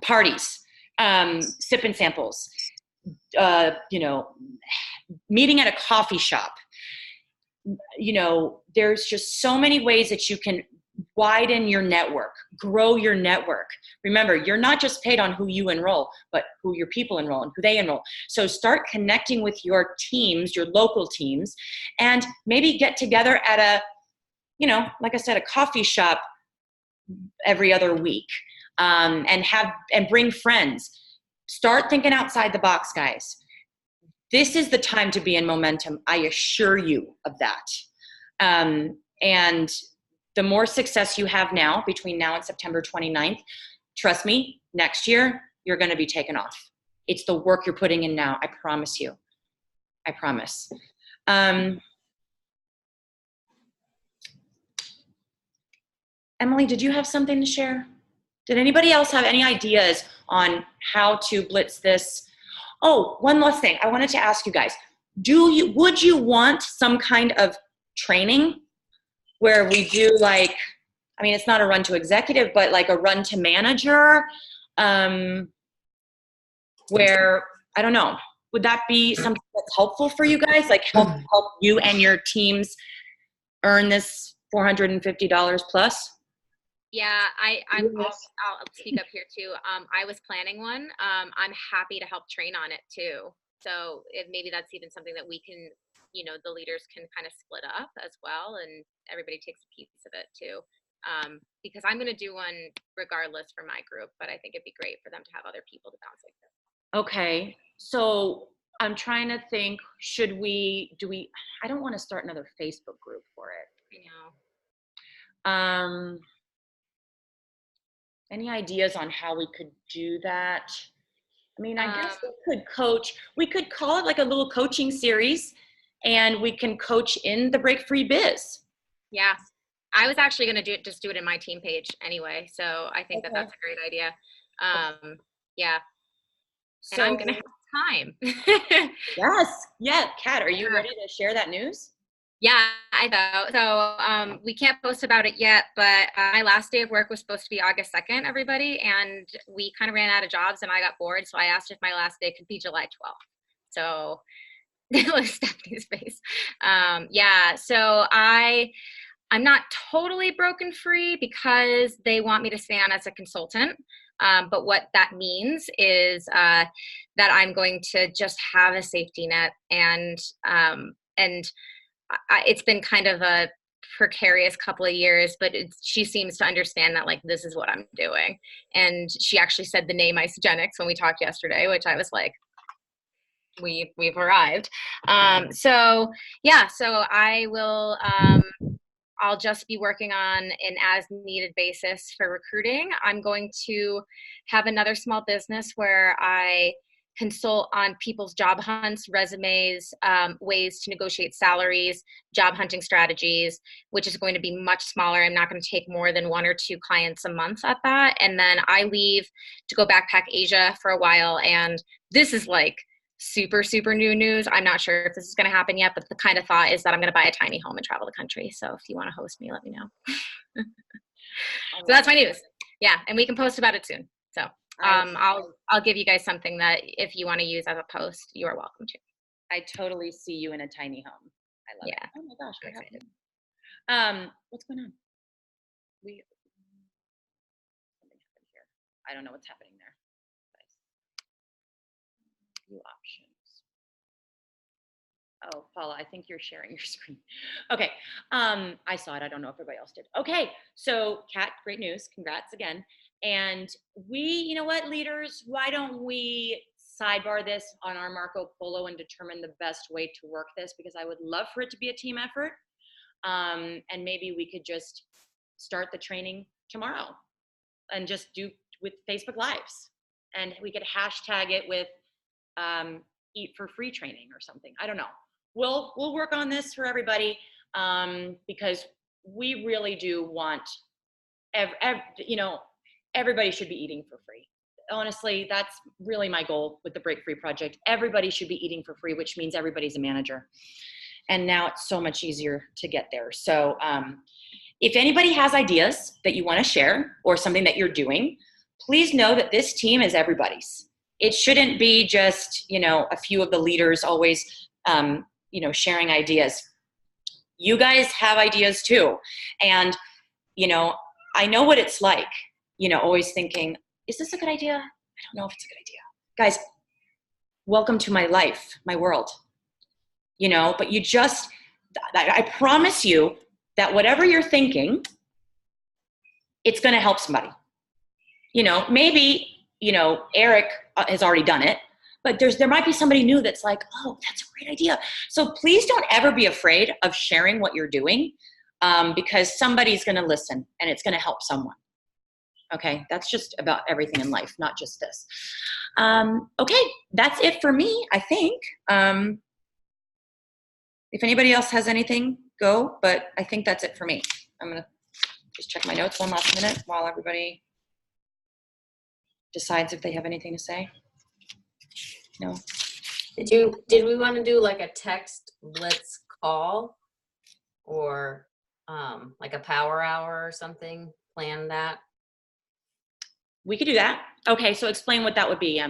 Parties, sip and samples, you know, meeting at a coffee shop. You know, there's just so many ways that you can widen your network, grow your network. Remember, you're not just paid on who you enroll, but who your people enroll and who they enroll. So start connecting with your teams, your local teams, and maybe get together at a, you know, like I said, a coffee shop every other week, and bring friends. Start thinking outside the box, guys. This is the time to be in momentum. I assure you of that. And the more success you have now, between now and September 29th, trust me, next year, you're going to be taken off. It's the work you're putting in now. I promise you. I promise. Emily, did you have something to share? Did anybody else have any ideas on how to blitz this? Oh, one last thing. I wanted to ask you guys, would you want some kind of training where we do like, I mean, it's not a run to executive, but like a run to manager, where, I don't know, would that be something that's helpful for you guys? Like help you and your teams earn this $450 plus? Yeah, I'll speak up here too. I was planning one. I'm happy to help train on it too. So maybe that's even something that we can, you know, the leaders can kind of split up as well, and everybody takes a piece of it too. Because I'm going to do one regardless for my group, but I think it'd be great for them to have other people to bounce like this. Okay, so I'm trying to think, I don't want to start another Facebook group for it. I know. Any ideas on how we could do that? I mean, I guess we could call it like a little coaching series, and we can coach in the Break Free Biz. Yeah, I was actually going to just do it in my team page anyway. So I think that's a great idea. Yeah. So and I'm going to time. Yes. Yeah. Kat, are you ready to share that news? Yeah, I know. So we can't post about it yet, but my last day of work was supposed to be August 2nd, everybody, and we kind of ran out of jobs and I got bored, so I asked if my last day could be July 12th. So Stephanie's face. Yeah, so I'm not totally broken free because they want me to stay on as a consultant. But what that means is that I'm going to just have a safety net, and it's been kind of a precarious couple of years, but she seems to understand that, like, this is what I'm doing. And she actually said the name Isogenics when we talked yesterday, which I was like, we've arrived. So yeah, so I will, I'll just be working on an as needed basis for recruiting. I'm going to have another small business where I consult on people's job hunts, resumes, ways to negotiate salaries, job hunting strategies, which is going to be much smaller. I'm not going to take more than 1 or 2 clients a month at that. And then I leave to go backpack Asia for a while. And this is like super, super new news. I'm not sure if this is going to happen yet, but the kind of thought is that I'm going to buy a tiny home and travel the country. So if you want to host me, let me know. So that's my news. Yeah. And we can post about it soon. So I'll give you guys something that if you want to use as a post, you are welcome to. I totally see you in a tiny home. I love it. Oh my gosh, what Excited. happened? What's going on? Something happened here. I don't know what's happening there. View options. Oh, Paula, I think you're sharing your screen. Okay, I saw it. I don't know if everybody else did. Okay, so Kat, great news. Congrats again. And you know what, leaders, why don't we sidebar this on our Marco Polo and determine the best way to work this? Because I would love for it to be a team effort. And maybe we could just start the training tomorrow and just do with Facebook Lives. And we could hashtag it with eat for free training or something. I don't know. We'll work on this for everybody, because we really do want, everybody should be eating for free. Honestly, that's really my goal with the Break Free Project. Everybody should be eating for free, which means everybody's a manager. And now it's so much easier to get there. So if anybody has ideas that you want to share or something that you're doing, please know that this team is everybody's. It shouldn't be just, a few of the leaders always, sharing ideas. You guys have ideas too. And, I know what it's like, always thinking, is this a good idea? I don't know if it's a good idea. Guys, welcome to my life, my world. But I promise you that whatever you're thinking, it's going to help somebody. Maybe, Eric has already done it, but there might be somebody new that's like, oh, that's a great idea. So please don't ever be afraid of sharing what you're doing, because somebody's going to listen and it's going to help someone. Okay, that's just about everything in life, not just this. Okay, that's it for me, I think. If anybody else has anything, go, but I think that's it for me. I'm going to just check my notes one last minute while everybody decides if they have anything to say. No. Did we want to do like a text blitz call or like a power hour or something? Plan that. We could do that. Okay, so explain what that would be,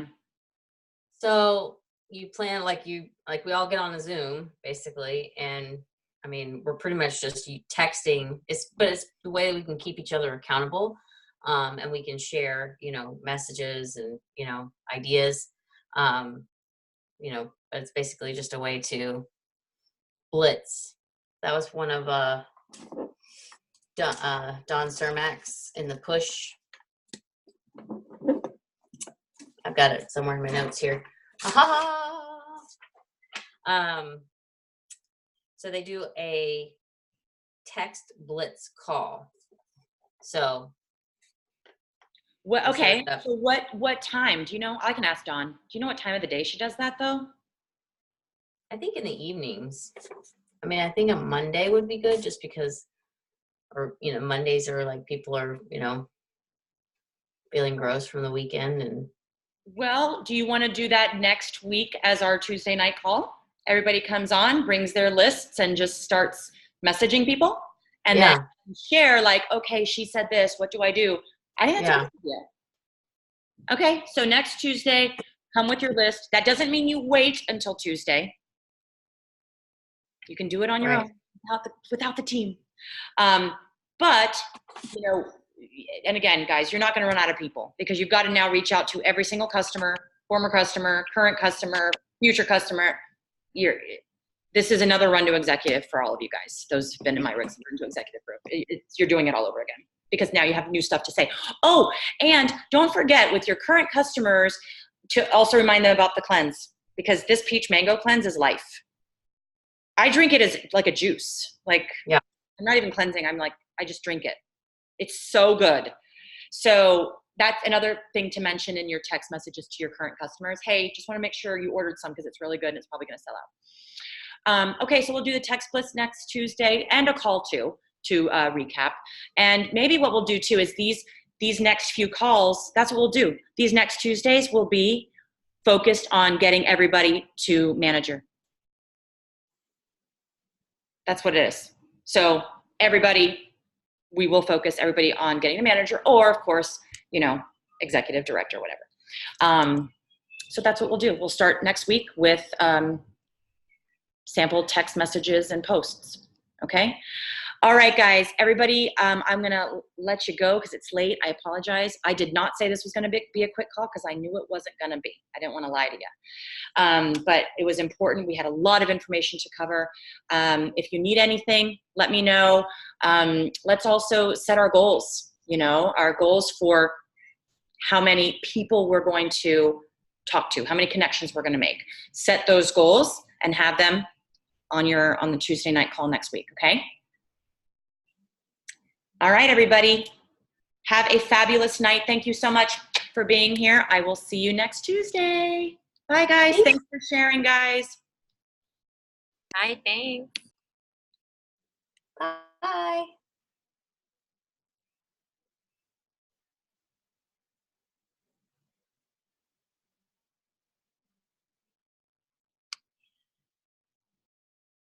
So you plan we all get on a Zoom basically, and I mean we're pretty much just texting. But it's the way we can keep each other accountable, and we can share messages and ideas. But it's basically just a way to blitz. That was one of Don Cermak's in the push. I've got it somewhere in my notes here. So they do a text blitz call. So okay. So what time? Do you know? I can ask Dawn. Do you know what time of the day she does that though? I think in the evenings. I mean, I think a Monday would be good just because, or Mondays are like people are feeling gross from the weekend and Well, do you want to do that next week as our Tuesday night call? Everybody comes on, brings their lists, and just starts messaging people, and then share like, okay, she said this. What do I do? I didn't talk to you. Okay, so next Tuesday, come with your list. That doesn't mean you wait until Tuesday. You can do it on your own without the team. But, you know, and again, guys, you're not going to run out of people because you've got to now reach out to every single customer, former customer, current customer, future customer. This is another run to executive for all of you guys. Those who've been in my run to executive group. You're doing it all over again because now you have new stuff to say. Oh, and don't forget with your current customers to also remind them about the cleanse because this peach mango cleanse is life. I drink it as like a juice. Like, I'm not even cleansing. I'm like, I just drink it. It's so good. So that's another thing to mention in your text messages to your current customers. Hey, just want to make sure you ordered some because it's really good and it's probably going to sell out. Okay, so we'll do the text blitz next Tuesday and a call too to recap. And maybe what we'll do too is these next few calls, that's what we'll do. These next Tuesdays will be focused on getting everybody to manager. That's what it is. So everybody, we will focus everybody on getting a manager or, of course, you know, executive director, whatever. So that's what we'll do. We'll start next week with sample text messages and posts. Okay. All right, guys, everybody, I'm going to let you go because it's late. I apologize. I did not say this was going to be a quick call because I knew it wasn't going to be. I didn't want to lie to you. But it was important. We had a lot of information to cover. If you need anything, let me know. Let's also set our goals, you know, our goals for how many people we're going to talk to, how many connections we're going to make. Set those goals and have them on the Tuesday night call next week, okay? All right, everybody. Have a fabulous night. Thank you so much for being here. I will see you next Tuesday. Bye, guys. Thanks for sharing, guys. Bye, thanks. Bye.